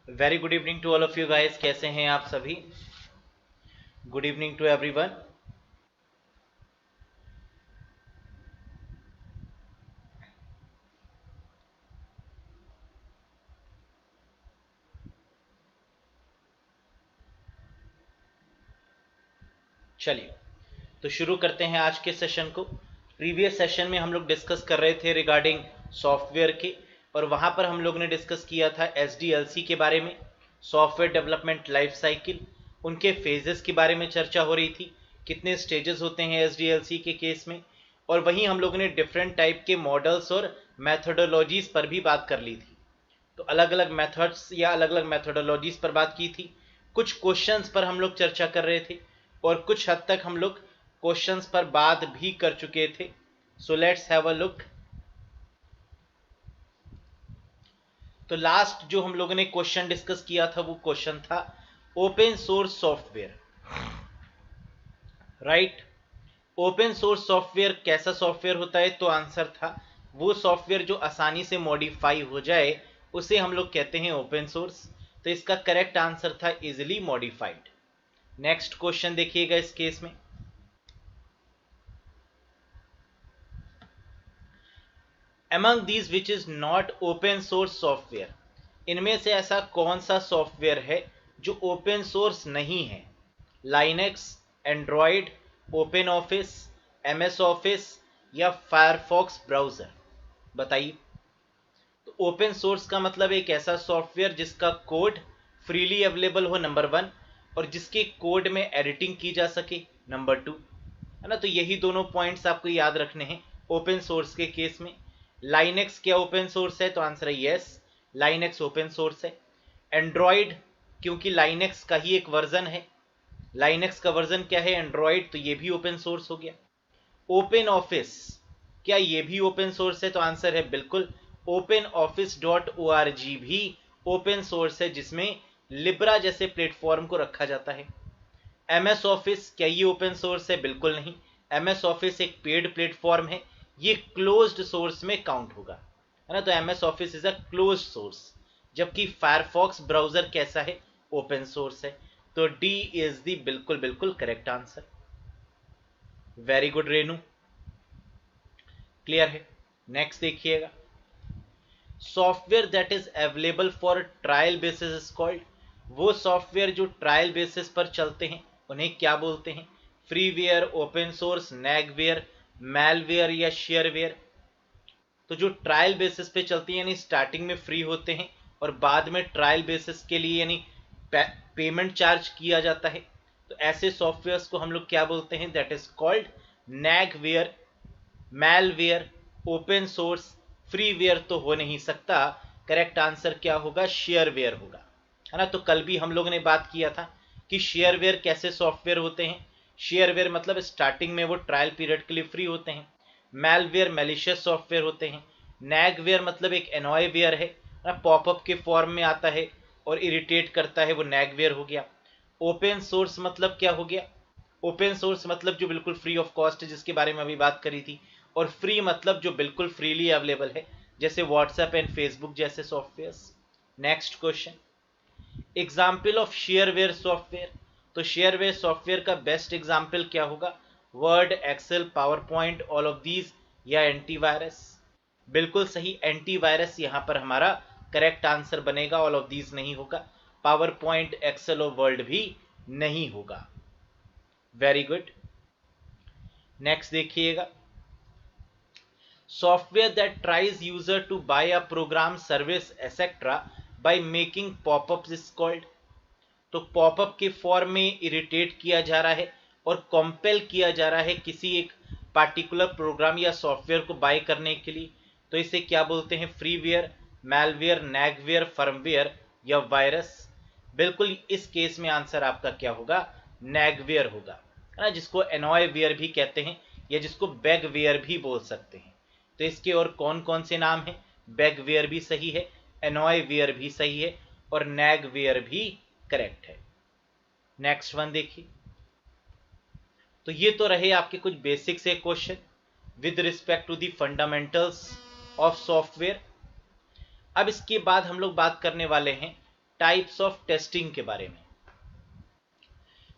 Very good evening to all of you guys. कैसे हैं आप सभी? Good evening to everyone. चलिए तो शुरू करते हैं आज के सेशन को। प्रीवियस सेशन में हम लोग डिस्कस कर रहे थे रिगार्डिंग सॉफ्टवेयर के, और वहां पर हम लोग ने डिस्कस किया था एसडीएलसी के बारे में, सॉफ्टवेयर डेवलपमेंट लाइफ साइकिल, उनके फेजेस के बारे में चर्चा हो रही थी, कितने स्टेजेस होते हैं एसडीएलसी के केस में। और वहीं हम लोगों ने डिफरेंट टाइप के मॉडल्स और मैथोडोलॉजीज पर भी बात कर ली थी। तो अलग अलग मेथड्स या अलग अलग मैथोडोलॉजीज पर बात की थी। कुछ क्वेश्चंस पर हम लोग चर्चा कर रहे थे और कुछ हद तक हम लोग क्वेश्चंस पर बात भी कर चुके थे। So let's have a look. तो लास्ट जो हम लोगों ने क्वेश्चन डिस्कस किया था वो क्वेश्चन था open source software, right. Open source software कैसा सॉफ्टवेयर होता है? तो आंसर था वो सॉफ्टवेयर जो आसानी से मॉडिफाई हो जाए उसे हम लोग कहते हैं ओपन सोर्स। तो इसका करेक्ट आंसर था इजिली मॉडिफाइड। नेक्स्ट क्वेश्चन देखिएगा इस केस में। Among these which is not open source software, इनमें से ऐसा कौन सा सॉफ्टवेयर है जो ओपन सोर्स नहीं है? Linux, Android, open office, MS office या फायरफॉक्स ब्राउजर? बताइए। तो ओपन सोर्स का मतलब एक ऐसा सॉफ्टवेयर जिसका कोड फ्रीली अवेलेबल हो, नंबर वन, और जिसके कोड में एडिटिंग की जा सके, नंबर टू, है ना। तो यही दोनों पॉइंट्स आपको याद रखने हैं ओपन सोर्स के केस में। लाइनेक्स क्या ओपन सोर्स है? तो आंसर है यस, लाइनेक्स ओपन सोर्स है। एंड्रॉयड, क्योंकि लाइनेक्स का ही एक वर्जन है, लाइनेक्स का वर्जन क्या है? एंड्रॉयड, तो ये भी ओपन सोर्स हो गया। ओपन ऑफिस, क्या ये भी ओपन सोर्स है? तो आंसर है बिल्कुल, ओपन ऑफिस .org भी ओपन सोर्स है, जिसमें लिब्रा जैसे प्लेटफॉर्म को रखा जाता है। एमएस ऑफिस, क्या ये ओपन सोर्स है? बिल्कुल नहीं। एमएस ऑफिस एक पेड प्लेटफॉर्म है, ये क्लोज्ड सोर्स में काउंट होगा, है ना। तो MS office is a closed source. जबकि फायरफॉक्स ब्राउजर कैसा है? ओपन सोर्स है। तो डी इज द बिल्कुल बिल्कुल correct answer. Very good Renu, clear है। नेक्स्ट देखिएगा। Software that is available for trial basis is called, वो सॉफ्टवेयर जो ट्रायल बेसिस पर चलते हैं उन्हें क्या बोलते हैं? फ्रीवेयर, ओपन सोर्स, नैगवेयर, मैलवेयर या शेयरवेयर? तो जो ट्रायल बेसिस पे चलती है, यानी स्टार्टिंग में फ्री होते हैं और बाद में ट्रायल बेसिस के लिए यानी पेमेंट चार्ज किया जाता है, तो ऐसे सॉफ्टवेयर्स को हम लोग क्या बोलते हैं? That is called nagware, malware, open source. Freeware तो हो नहीं सकता, करेक्ट आंसर क्या होगा? शेयरवेयर होगा, है ना। तो कल भी हम लोगों ने बात किया था कि शेयरवेयर कैसे सॉफ्टवेयर होते हैं। शेयरवेयर मतलब स्टार्टिंग में वो ट्रायल पीरियड के लिए फ्री होते हैं। मैलवेयर मैलिशियस सॉफ्टवेयर होते हैं। नैगवेयर मतलब एक एनॉयवेयर है ना, पॉपअप के फॉर्म में आता है और इरिटेट करता है, वो नैगवेयर हो गया। ओपन सोर्स मतलब क्या हो गया? ओपन सोर्स मतलब जो बिल्कुल फ्री ऑफ कॉस्ट है, जिसके बारे में अभी बात करी थी। और फ्री मतलब जो बिल्कुल फ्रीली अवेलेबल है, जैसे व्हाट्सएप एंड फेसबुक जैसे softwares. Next question, example of shareware software. तो शेयरवेयर सॉफ्टवेयर का बेस्ट एग्जाम्पल क्या होगा? Word, Excel, PowerPoint, all of these, या एंटीवायरस? बिल्कुल सही, एंटीवायरस यहां पर हमारा करेक्ट आंसर बनेगा, ऑल ऑफ दीज नहीं होगा। पावर पॉइंट, एक्सेल और वर्ड भी नहीं होगा। Very good. नेक्स्ट देखिएगा। Software that tries user to buy a program, service etcetera by making popups is called. तो पॉपअप के फॉर्म में इरिटेट किया जा रहा है और कॉम्पेल किया जा रहा है किसी एक पार्टिकुलर प्रोग्राम या सॉफ्टवेयर को बाय करने के लिए, तो इसे क्या बोलते हैं? फ्रीवेयर, मैलवेयर, नैगवेयर, फर्मवेयर या वायरस? बिल्कुल इस केस में आंसर आपका क्या होगा? नैगवेयर होगा, है ना, जिसको एनॉयवेयर भी कहते हैं या जिसको बैगवेयर भी बोल सकते हैं। तो इसके और कौन कौन से नाम हैं? बैगवेयर भी सही है, एनॉयवेयर भी सही है और नैगवेयर भी करेक्ट है। नेक्स्ट वन देखिए। तो ये तो रहे आपके कुछ बेसिक से question with respect to the fundamentals of software. अब इसके बाद हम लोग बात करने वाले हैं टाइप्स ऑफ टेस्टिंग के बारे में।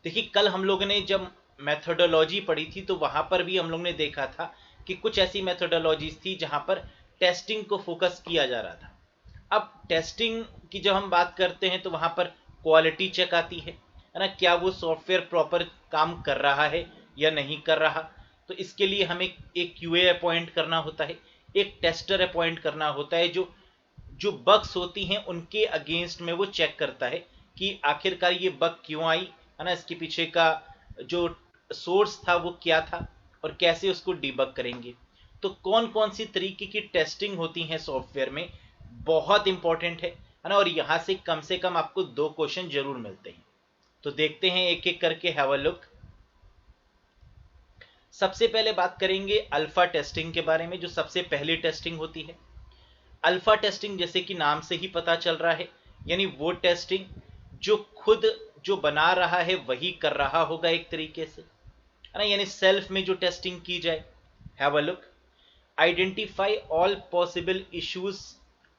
देखिए कल हम लोगों ने जब मेथोडोलॉजी पढ़ी थी तो वहां पर भी हम लोग ने देखा था कि कुछ ऐसी मेथोडोलॉजीज थी जहां पर टेस्टिंग को फोकस किया जा रहा था। अब टेस्टिंग की जब हम बात करते हैं तो वहां पर क्वालिटी चेक आती है ना, क्या वो सॉफ्टवेयर प्रॉपर काम कर रहा है या नहीं कर रहा। तो इसके लिए हमें एक क्यूए अपॉइंट करना होता है, एक टेस्टर अपॉइंट करना होता है जो जो बग्स होती हैं उनके अगेंस्ट में वो चेक करता है कि आखिरकार ये बग क्यों आई, है ना, इसके पीछे का जो सोर्स था वो क्या था और कैसे उसको डिबग करेंगे। तो कौन कौन सी तरीके की टेस्टिंग होती है सॉफ्टवेयर में, बहुत इंपॉर्टेंट है ना, और यहां से कम आपको 2 क्वेश्चन जरूर मिलते हैं। तो देखते हैं एक एक करके, हैव अ लुक। सबसे पहले बात करेंगे अल्फा टेस्टिंग के बारे में, जो सबसे पहली टेस्टिंग होती है। अल्फा टेस्टिंग जैसे कि नाम से ही पता चल रहा है, यानी वो टेस्टिंग जो खुद जो बना रहा है वही कर रहा होगा एक तरीके से, है ना, यानी सेल्फ में जो टेस्टिंग की जाए। Have a look. Identify all possible issues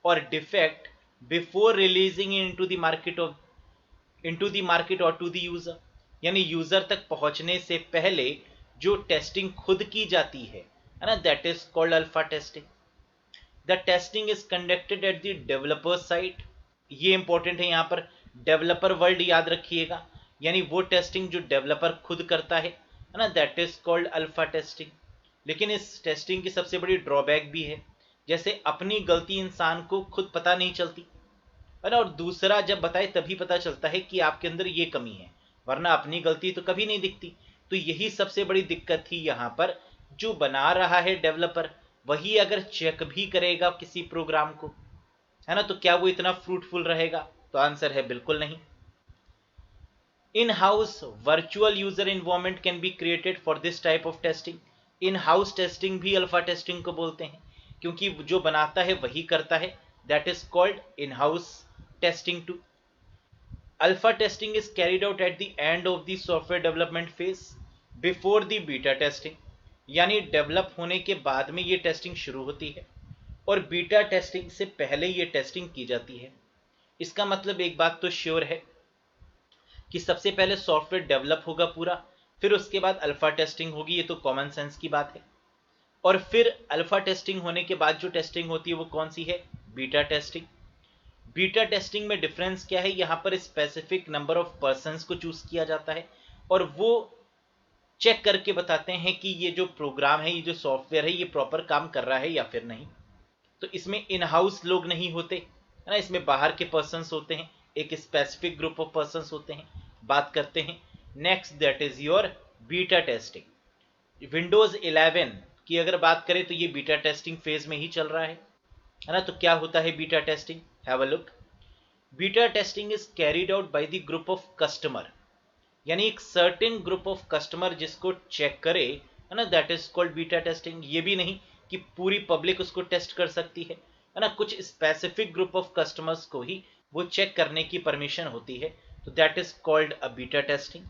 और defect before releasing into the market और टू द यूजर, यानी यूजर तक पहुंचने से पहले जो टेस्टिंग खुद की जाती है ना, that is called alpha testing. The testing is conducted at the developer site, ये इंपॉर्टेंट है यहां पर, डेवलपर वर्ड याद रखिएगा, यानी वो टेस्टिंग जो डेवलपर खुद करता है ना, that is called alpha testing. लेकिन इस टेस्टिंग की सबसे बड़ी ड्रॉबैक भी है, जैसे अपनी गलती इंसान को खुद पता नहीं चलती, है ना, और दूसरा जब बताए तभी पता चलता है कि आपके अंदर ये कमी है, वरना अपनी गलती तो कभी नहीं दिखती। तो यही सबसे बड़ी दिक्कत थी यहाँ पर, जो बना रहा है डेवलपर वही अगर चेक भी करेगा किसी प्रोग्राम को, है ना, तो क्या वो इतना फ्रूटफुल रहेगा? तो आंसर है बिल्कुल नहीं। In house virtual user environment can be created for this type of testing. In house testing भी अल्फा टेस्टिंग को बोलते हैं, क्योंकि जो बनाता है वही करता है, that is called in house testing too. Alpha testing is carried out at the end of the software development phase before the beta testing, यानी डेवलप होने के बाद में ये टेस्टिंग शुरू होती है और बीटा टेस्टिंग से पहले ये टेस्टिंग की जाती है। इसका मतलब एक बात तो श्योर है कि सबसे पहले सॉफ्टवेयर डेवलप होगा पूरा, फिर उसके बाद अल्फा टेस्टिंग होगी, ये तो कॉमन सेंस की बात है। और फिर अल्फा टेस्टिंग होने के बाद जो टेस्टिंग होती है वो कौन सी है? Beta testing. बीटा टेस्टिंग में डिफरेंस क्या है? यहाँ पर स्पेसिफिक नंबर ऑफ पर्सन्स को चूज किया जाता है और वो चेक करके बताते हैं कि ये जो प्रोग्राम है, ये जो सॉफ्टवेयर है, ये प्रॉपर काम कर रहा है या फिर नहीं। तो इसमें इन हाउस लोग नहीं होते, है ना, इसमें बाहर के पर्सन्स होते हैं, एक स्पेसिफिक ग्रुप ऑफ पर्सन्स होते हैं। बात करते हैं next, that is your beta testing. Windows 11 की अगर बात करें तो ये बीटा टेस्टिंग फेज में ही चल रहा है ना। तो क्या होता है beta testing? Have a look. Beta testing is carried out by the group of customer, यानी एक सर्टेन ग्रुप ऑफ कस्टमर जिसको चेक करे, है ना, that is called beta testing. ये भी नहीं कि पूरी पब्लिक उसको टेस्ट कर सकती है ना, कुछ स्पेसिफिक ग्रुप ऑफ कस्टमर्स को ही वो चेक करने की परमिशन होती है, तो that is called a beta testing.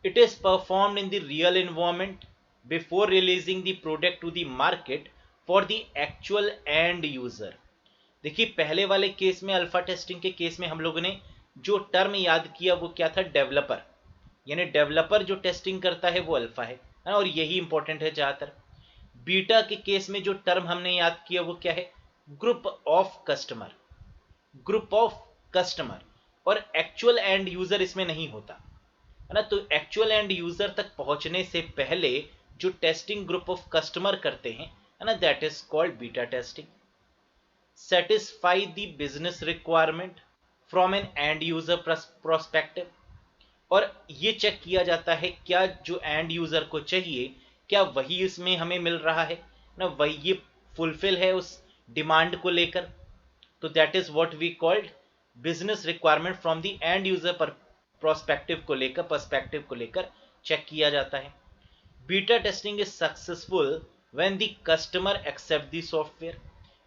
It is performed in the real environment before releasing the product to the market for the actual end user. देखिए पहले वाले केस में, अल्फा टेस्टिंग के केस में हम लोगों ने जो टर्म याद किया वो क्या था? डेवलपर, यानी डेवलपर जो टेस्टिंग करता है वो अल्फा है ना, और यही इंपॉर्टेंट है ज्यादातर। बीटा के केस में जो टर्म हमने याद किया वो क्या है? Group of customer, group of customer, और एक्चुअल एंड यूजर इसमें नहीं होता, है ना। तो एक्चुअल एंड यूजर तक पहुंचने से पहले जो टेस्टिंग ग्रुप ऑफ कस्टमर करते हैं, है ना, that is called beta testing. Satisfy the business requirement from an end user prospective, और ये चेक किया जाता है क्या जो एंड यूजर को चाहिए क्या वही इसमें हमें मिल रहा है ना, वही ये फुलफिल है उस डिमांड को लेकर। तो that is what we called business requirement from the end user पर प्रोस्पेक्टिव को लेकर, पर्सपेक्टिव को लेकर चेक किया जाता है। Beta testing is successful when the customer accept the software,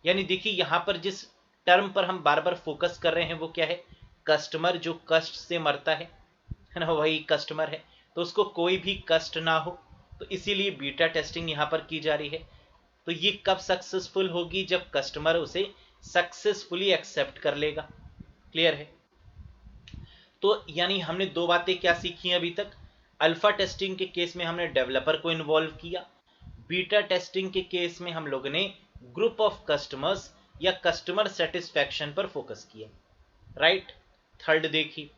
यानी देखिए यहां पर जिस टर्म पर हम बार बार फोकस कर रहे हैं वो क्या है? कस्टमर, जो कष्ट से मरता है ना, वही कस्टमर है, तो उसको कोई भी कष्ट ना हो, तो इसीलिए बीटा टेस्टिंग यहां पर की जा रही है। तो ये कब सक्सेसफुल होगी? जब कस्टमर उसे सक्सेसफुली एक्सेप्ट कर लेगा, क्लियर है? तो यानी हमने दो बातें क्या सीखी अभी तक? अल्फा टेस्टिंग के केस में हमने डेवलपर को इन्वॉल्व किया, बीटा टेस्टिंग के केस में हम लोग ने ग्रुप ऑफ कस्टमर्स या कस्टमर सेटिस्फैक्शन पर फोकस किया, राइट? थर्ड देखिए,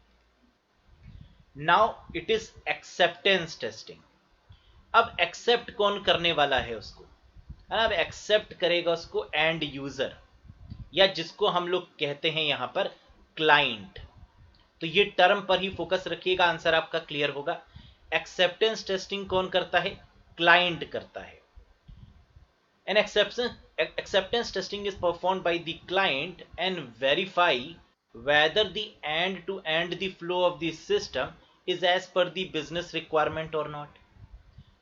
now it is acceptance testing. अब एक्सेप्ट कौन करने वाला है उसको? अब एक्सेप्ट करेगा उसको एंड यूजर, या जिसको हम लोग कहते हैं यहां पर क्लाइंट। तो ये टर्म पर ही फोकस रखिएगा, आंसर आपका क्लियर होगा। एक्सेप्टेंस टेस्टिंग कौन करता है? क्लाइंट करता है। An acceptance testing is performed by the client and verify whether the end-to-end the flow of the system is as per the business requirement or not.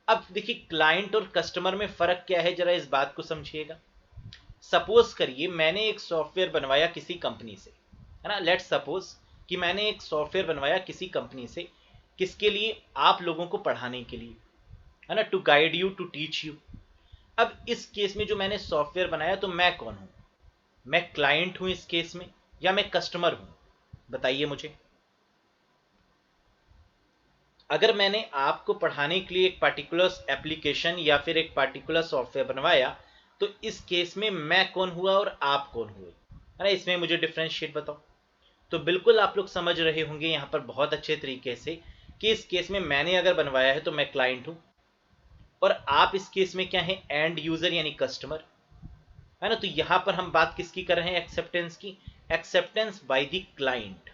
अब देखिए client और customer में फर्क क्या है, जरा इस बात को समझिएगा। सपोज करिए मैंने एक सॉफ्टवेयर बनवाया किसी कंपनी से, है ना, लेट्स सपोज कि मैंने एक सॉफ्टवेयर बनवाया किसी कंपनी से, किसके लिए? आप लोगों को पढ़ाने के लिए, है ना, to guide you, to teach you. अब इस केस में जो मैंने सॉफ्टवेयर बनाया, तो मैं कौन हूं? मैं क्लाइंट हूं इस केस में, या मैं कस्टमर हूं? बताइए मुझे। अगर मैंने आपको पढ़ाने के लिए एक पार्टिकुलर एप्लीकेशन या फिर एक पार्टिकुलर सॉफ्टवेयर बनवाया, तो इस केस में मैं कौन हुआ और आप कौन हुए, है ना? इसमें मुझे डिफरेंशिएट बताओ। तो बिल्कुल आप लोग समझ रहे होंगे यहां पर बहुत अच्छे तरीके से कि इस केस में मैंने अगर बनवाया है तो मैं क्लाइंट हूं, और आप इस केस में क्या है? एंड यूजर यानी कस्टमर, है ना? तो यहां पर हम बात किसकी कर रहे हैं? एक्सेप्टेंस की। Acceptance by the client.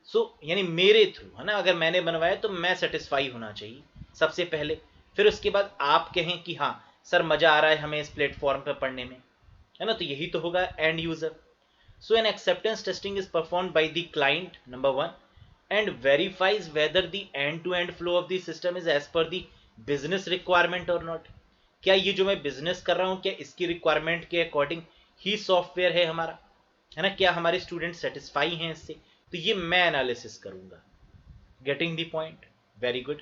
So यानी मेरे थ्रू, है ना, अगर मैंने बनवाया तो मैं सेटिस्फाई होना चाहिए सबसे पहले, फिर उसके बाद आप कहें कि हाँ सर मजा आ रहा है हमें इस प्लेटफॉर्म पर पढ़ने में, है ना? तो यही तो होगा end user. So an acceptance testing is performed by the client, number one, and verifies whether the end to end flow of the system is as per the business requirement और नॉट। क्या ये जो मैं business कर रहा हूं, क्या इसकी रिक्वायरमेंट के अकॉर्डिंग ही सॉफ्टवेयर है हमारा, है ना? क्या हमारे स्टूडेंट सेटिस्फाई हैं इससे? तो ये मैं एनालिसिस करूंगा। Getting the point? Very good.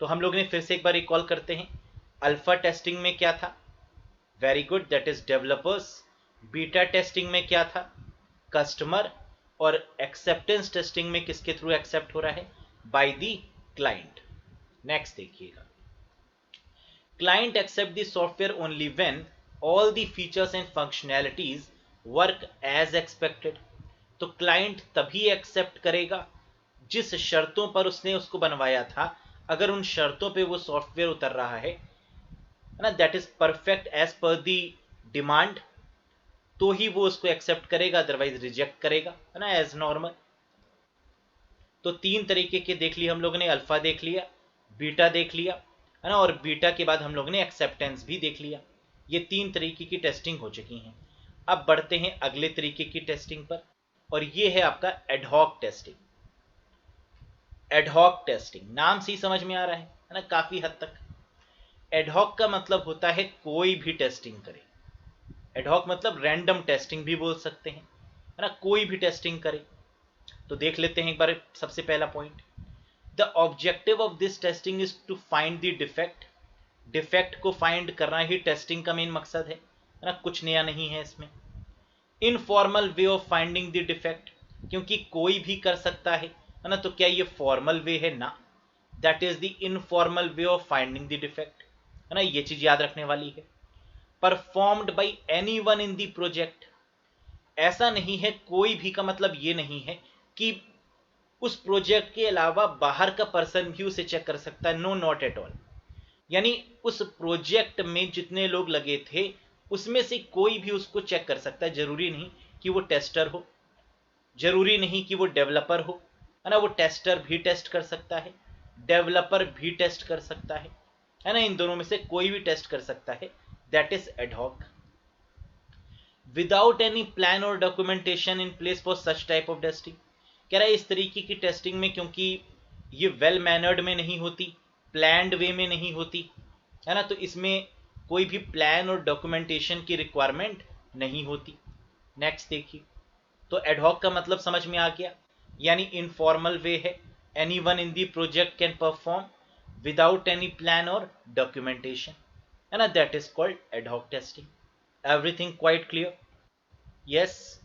तो हम लोग ने फिर से एक बार रिकॉल करते हैं, अल्फा टेस्टिंग में क्या था? Very good, that is developers. Beta testing में क्या था? कस्टमर। और एक्सेप्टेंस टेस्टिंग में किसके थ्रू एक्सेप्ट हो रहा है? Bye the client. नेक्स्ट देखिएगा, client accept the software only when all the features and functionalities work as expected। तो क्लाइंट तभी एक्सेप्ट करेगा जिस शर्तों पर उसने उसको बनवाया था, अगर उन शर्तों पे वो सॉफ्टवेयर उतर रहा है ना, that is perfect as per the demand, तो ही वो उसको एक्सेप्ट करेगा, अदरवाइज रिजेक्ट करेगा, है ना, एज नॉर्मल। तो तीन तरीके के देख लिए हम लोगों ने, अल्फा देख लिया, बीटा देख लिया, है ना, और बीटा के बाद हम लोगों ने एक्सेप्टेंस भी देख लिया। ये तीन तरीके की टेस्टिंग हो चुकी हैं। अब बढ़ते हैं अगले तरीके की टेस्टिंग पर, और ये है आपका एडहॉक टेस्टिंग। एडहॉक टेस्टिंग नाम से ही समझ में आ रहा है ना, काफी हद तक। एडहॉक का मतलब होता है कोई भी टेस्टिंग करे। एडहॉक मतलब रैंडम टेस्टिंग भी बोल सकते हैं, है ना, कोई भी टेस्टिंग करे। तो देख लेते हैं एक बार सबसे पहला point, the objective of this testing is to find the defect. Defect को फाइंड करना ही टेस्टिंग का मेन मकसद है ना, कुछ नया नहीं है इसमें। Informal way of finding the defect, क्योंकि कोई भी कर सकता है ना, तो क्या ये फॉर्मल वे है? ना, that is the informal way of finding the defect, है ना, ये चीज याद रखने वाली है। Performed by anyone in the project, ऐसा नहीं है, कोई भी का मतलब ये नहीं है कि उस प्रोजेक्ट के अलावा बाहर का पर्सन भी उसे चेक कर सकता है, नो नॉट एट ऑल। यानी उस प्रोजेक्ट में जितने लोग लगे थे उसमें से कोई भी उसको चेक कर सकता है, जरूरी नहीं कि वो टेस्टर हो, जरूरी नहीं कि वो डेवलपर हो, है ना, वो टेस्टर भी टेस्ट कर सकता है, डेवलपर भी टेस्ट कर सकता है ना, इन दोनों में से कोई भी टेस्ट कर सकता है, that is ad hoc. Without any plan और documentation in place for such type of testing, कह रहा है इस तरीके की टेस्टिंग में, क्योंकि ये वेल मैनर्ड में नहीं होती, प्लान्ड वे में नहीं होती, है ना, तो इसमें कोई भी प्लान और डॉक्यूमेंटेशन की रिक्वायरमेंट नहीं होती। नेक्स्ट देखिए, तो एडहॉक का मतलब समझ में आ गया, यानी इनफॉर्मल वे है, anyone in the project can perform without any plan और डॉक्यूमेंटेशन, है ना, that is called ad hoc testing. Everything quite clear? Yes,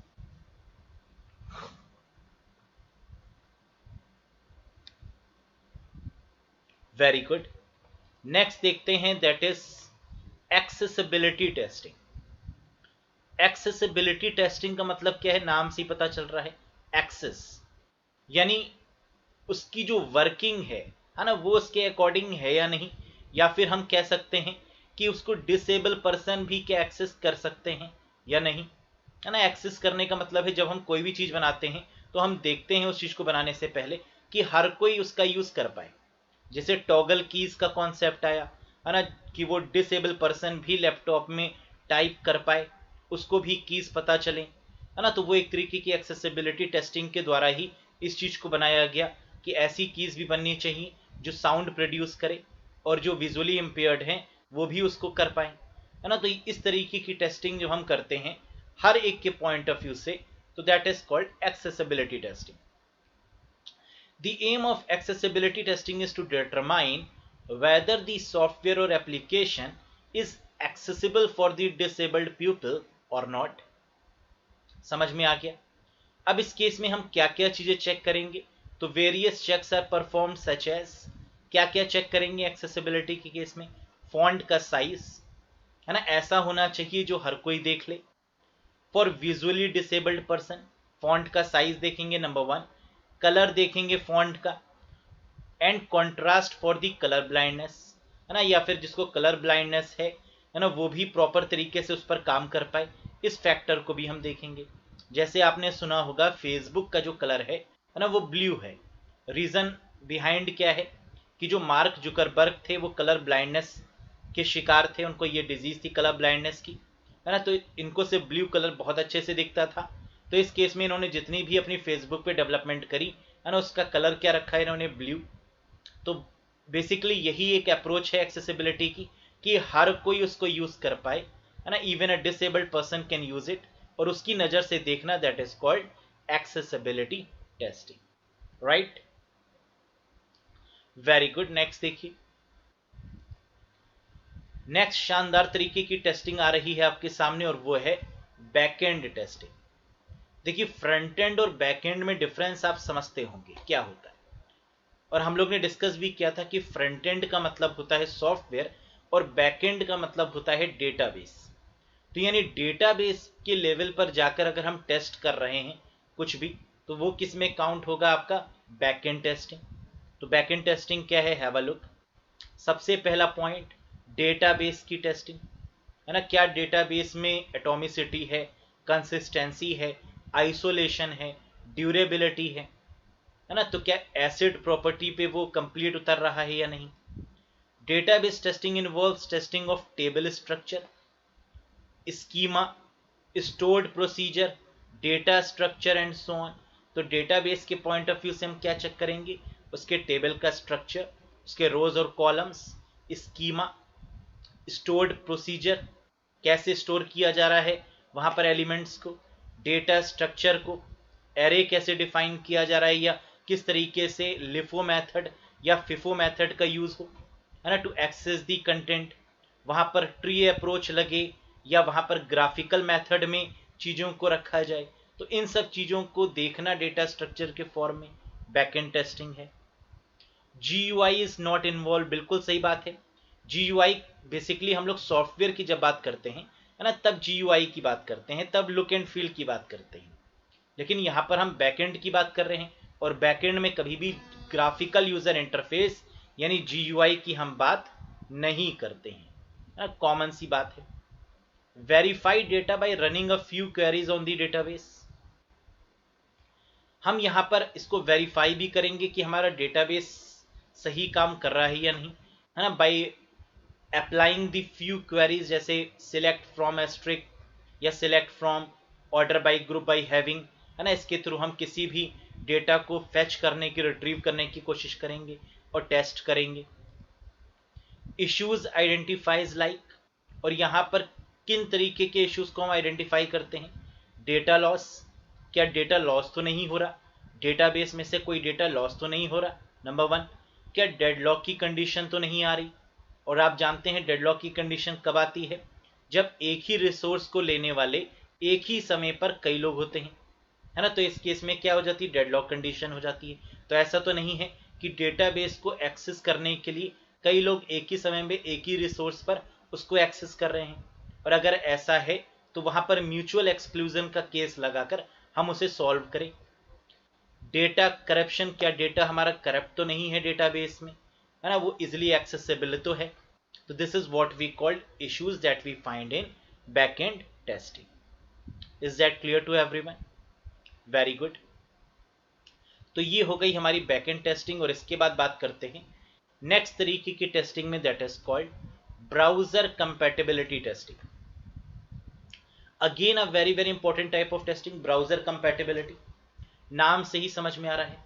very good. Next देखते हैं, that is accessibility testing. Accessibility testing का मतलब क्या है, नाम से ही पता चल रहा है, एक्सेस यानी उसकी जो वर्किंग है ना, वो उसके अकॉर्डिंग है या नहीं, या फिर हम कह सकते हैं कि उसको डिसेबल पर्सन भी क्या एक्सेस कर सकते हैं या नहीं, है ना। एक्सेस करने का मतलब है जब हम कोई भी चीज बनाते हैं तो हम देखते हैं उस चीज को बनाने से पहले कि हर कोई उसका यूज कर पाए। जैसे टॉगल कीज का कॉन्सेप्ट आया, है ना, कि वो डिसेबल पर्सन भी लैपटॉप में टाइप कर पाए, उसको भी कीज पता चले, है ना। तो वो एक तरीके की एक्सेसिबिलिटी टेस्टिंग के द्वारा ही इस चीज को बनाया गया कि ऐसी कीज भी बननी चाहिए जो साउंड प्रोड्यूस करे और जो विजुअली इम्पेयर्ड हैं वो भी उसको कर पाए, है ना। तो इस तरीके की टेस्टिंग जो हम करते हैं हर एक के पॉइंट ऑफ व्यू से, तो that is called accessibility testing. The aim of accessibility testing is to determine whether the software or application is accessible for the disabled pupil or not. समझ में आ गया। अब इस केस में हम क्या क्या चीजें चेक करेंगे, तो various checks are performed such as, क्या क्या चेक करेंगे एक्सेसिबिलिटी के केस में, फॉन्ट का साइज, है ना, ऐसा होना चाहिए जो हर कोई देख ले। For visually disabled person font का साइज देखेंगे नंबर 1, कलर देखेंगे फॉन्ट का, and contrast for the colour blindness, है ना, या फिर जिसको कलर ब्लाइंडनेस है ना, वो भी प्रॉपर तरीके से उस पर काम कर पाए, इस फैक्टर को भी हम देखेंगे। जैसे आपने सुना होगा फेसबुक का जो कलर है ना, वो ब्लू है। रीजन बिहाइंड क्या है कि जो मार्क जुकरबर्ग थे वो कलर ब्लाइंडनेस के शिकार थे, उनको ये डिजीज थी कलर ब्लाइंडनेस की, है ना। तो इनको से ब्लू कलर बहुत अच्छे से दिखता था, तो इस केस में इन्होंने जितनी भी अपनी फेसबुक पे डेवलपमेंट करी, है ना, उसका कलर क्या रखा है इन्होंने, ब्लू। तो बेसिकली यही एक अप्रोच है एक्सेसिबिलिटी की कि हर कोई उसको यूज कर पाए, है ना, even a disabled person can use it, और उसकी नजर से देखना, that is called accessibility testing, right. Very good. Next देखिए, नेक्स्ट शानदार तरीके की टेस्टिंग आ रही है आपके सामने और वो है बैकएंड टेस्टिंग। देखिए फ्रंट एंड और बैक एंड में डिफरेंस आप समझते होंगे क्या होता है, और हम लोग ने डिस्कस भी किया था कि फ्रंट एंड का मतलब होता है सॉफ्टवेयर और बैक एंड का मतलब होता है डेटाबेस। तो यानी डेटाबेस के लेवल पर जाकर अगर हम टेस्ट कर रहे हैं कुछ भी, तो वो किस में काउंट होगा, आपका बैक एंड टेस्टिंग। तो बैक एंड टेस्टिंग क्या है, हैव अ लुक। सबसे पहला पॉइंट, डेटाबेस की टेस्टिंग, है ना। क्या डेटाबेस में एटॉमिसिटी है, कंसिस्टेंसी है, आइसोलेशन है, ड्यूरेबिलिटी है ना। तो क्या एसिड प्रॉपर्टी पे वो कंप्लीट उतर रहा है या नहीं। Database testing involves testing of table structure, schema, stored procedure, data structure and so on. तो डेटाबेस के पॉइंट ऑफ व्यू से हम क्या चेक करेंगे, उसके टेबल का स्ट्रक्चर, उसके रोज और कॉलम्स, स्कीमा, स्टोर्ड प्रोसीजर, कैसे स्टोर किया जा रहा है वहां पर एलिमेंट्स को, डेटा स्ट्रक्चर को, एरे कैसे डिफाइन किया जा रहा है या किस तरीके से लिफो मेथड या फिफो मेथड का यूज हो, है ना, टू एक्सेस दी कंटेंट। वहां पर ट्री अप्रोच लगे या वहां पर ग्राफिकल मेथड में चीजों को रखा जाए, तो इन सब चीजों को देखना डेटा स्ट्रक्चर के फॉर्म में बैकएंड टेस्टिंग है। GUI इज नॉट इन्वॉल्व, बिल्कुल सही बात है। GUI बेसिकली हम लोग सॉफ्टवेयर की जब बात करते हैं, है ना, तब GUI की बात करते हैं, तब लुक एंड फील की बात करते हैं। लेकिन यहाँ पर हम बैकएंड की बात कर रहे हैं, और बैकएंड में कभी भी ग्राफिकल यूजर इंटरफेस यानी GUI की हम बात नहीं करते हैं, कॉमन सी बात है। Verify data bye running a few queries on the database. हम यहाँ पर इसको वेरीफाई भी करेंगे कि हमारा डेटाबेस सही काम कर रहा है या नहीं, है ना, by applying the few queries, जैसे सिलेक्ट फ्रॉम एस्ट्रिक या select from, order by group by having, है ना। इसके थ्रू हम किसी भी डेटा को फेच करने की, रिट्रीव करने की कोशिश करेंगे और टेस्ट करेंगे। इश्यूज आइडेंटिफाइज लाइक, और यहाँ पर किन तरीके के इश्यूज को हम आइडेंटिफाई करते हैं, डेटा लॉस, क्या डेटा लॉस तो नहीं हो रहा, डेटाबेस में से कोई डेटा लॉस तो नहीं हो रहा, नंबर 1। क्या डेडलॉक की कंडीशन तो नहीं आ रही, और आप जानते हैं डेडलॉक की कंडीशन कब आती है, जब एक ही रिसोर्स को लेने वाले एक ही समय पर कई लोग होते हैं, है ना। तो इस केस में क्या हो जाती है, डेडलॉक कंडीशन हो जाती है। तो ऐसा तो नहीं है कि डेटाबेस को एक्सेस करने के लिए कई लोग एक ही समय में एक ही रिसोर्स पर उसको एक्सेस कर रहे हैं, और अगर ऐसा है तो वहां पर म्यूचुअल एक्सक्लूजन का केस लगाकर हम उसे सॉल्व करें। डेटा करप्शन, क्या डेटा हमारा करप्ट तो नहीं है डेटाबेस में, है ना, वो इजिली एक्सेसिबल तो है। तो this is what we called issues that we find in backend testing. Is that clear to everyone? Very good. तो ये हो गई हमारी बैकएंड टेस्टिंग, और इसके बाद बात करते हैं नेक्स्ट तरीके की टेस्टिंग में, that is called browser compatibility testing. Again a very very important type of testing, browser compatibility. नाम से ही समझ में आ रहा है,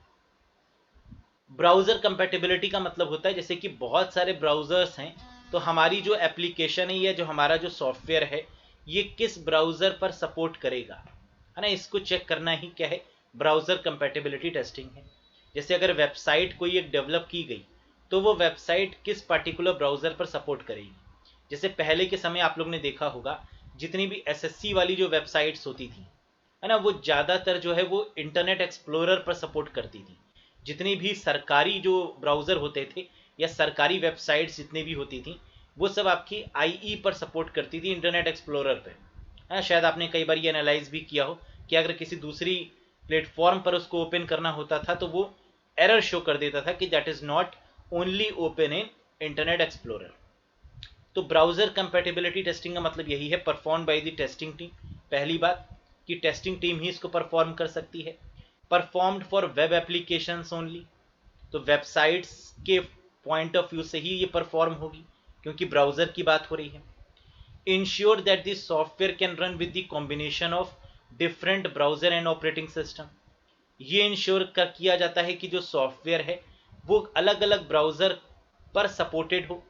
ब्राउजर कंपैटिबिलिटी का मतलब होता है जैसे कि बहुत सारे ब्राउजर्स हैं, तो हमारी जो एप्लीकेशन है या जो हमारा जो सॉफ्टवेयर है ये किस ब्राउजर पर सपोर्ट करेगा, है ना, इसको चेक करना ही क्या है, ब्राउजर कंपैटिबिलिटी टेस्टिंग है। जैसे अगर वेबसाइट कोई एक डेवलप की गई तो वो वेबसाइट किस पर्टिकुलर ब्राउजर पर सपोर्ट करेगी। जैसे पहले के समय आप लोग ने देखा होगा जितनी भी एसएससी वाली जो वेबसाइट्स होती थी, है ना, वो ज़्यादातर जो है वो इंटरनेट एक्सप्लोरर पर सपोर्ट करती थी। जितनी भी सरकारी जो ब्राउज़र होते थे या सरकारी वेबसाइट्स जितनी भी होती थी वो सब आपकी आईई पर सपोर्ट करती थी, इंटरनेट एक्सप्लोरर पे। हाँ, शायद आपने कई बार ये एनालाइज भी किया हो कि अगर किसी दूसरी प्लेटफॉर्म पर उसको ओपन करना होता था तो वो एरर शो कर देता था कि that is not only open in internet explorer. तो ब्राउज़र कंपैटिबिलिटी टेस्टिंग का मतलब यही है, perform by the testing team. पहली बात कि टेस्टिंग टीम ही इसको परफॉर्म कर सकती है। Performed for web applications only, तो वेबसाइट्स के पॉइंट ऑफ व्यू से ही ये परफॉर्म होगी क्योंकि ब्राउजर की बात हो रही है। Ensure that this software can run with the combination of different browser and operating system. ये इंश्योर किया जाता है कि जो सॉफ्टवेयर है वो अलग अलग ब्राउजर पर सपोर्टेड हो,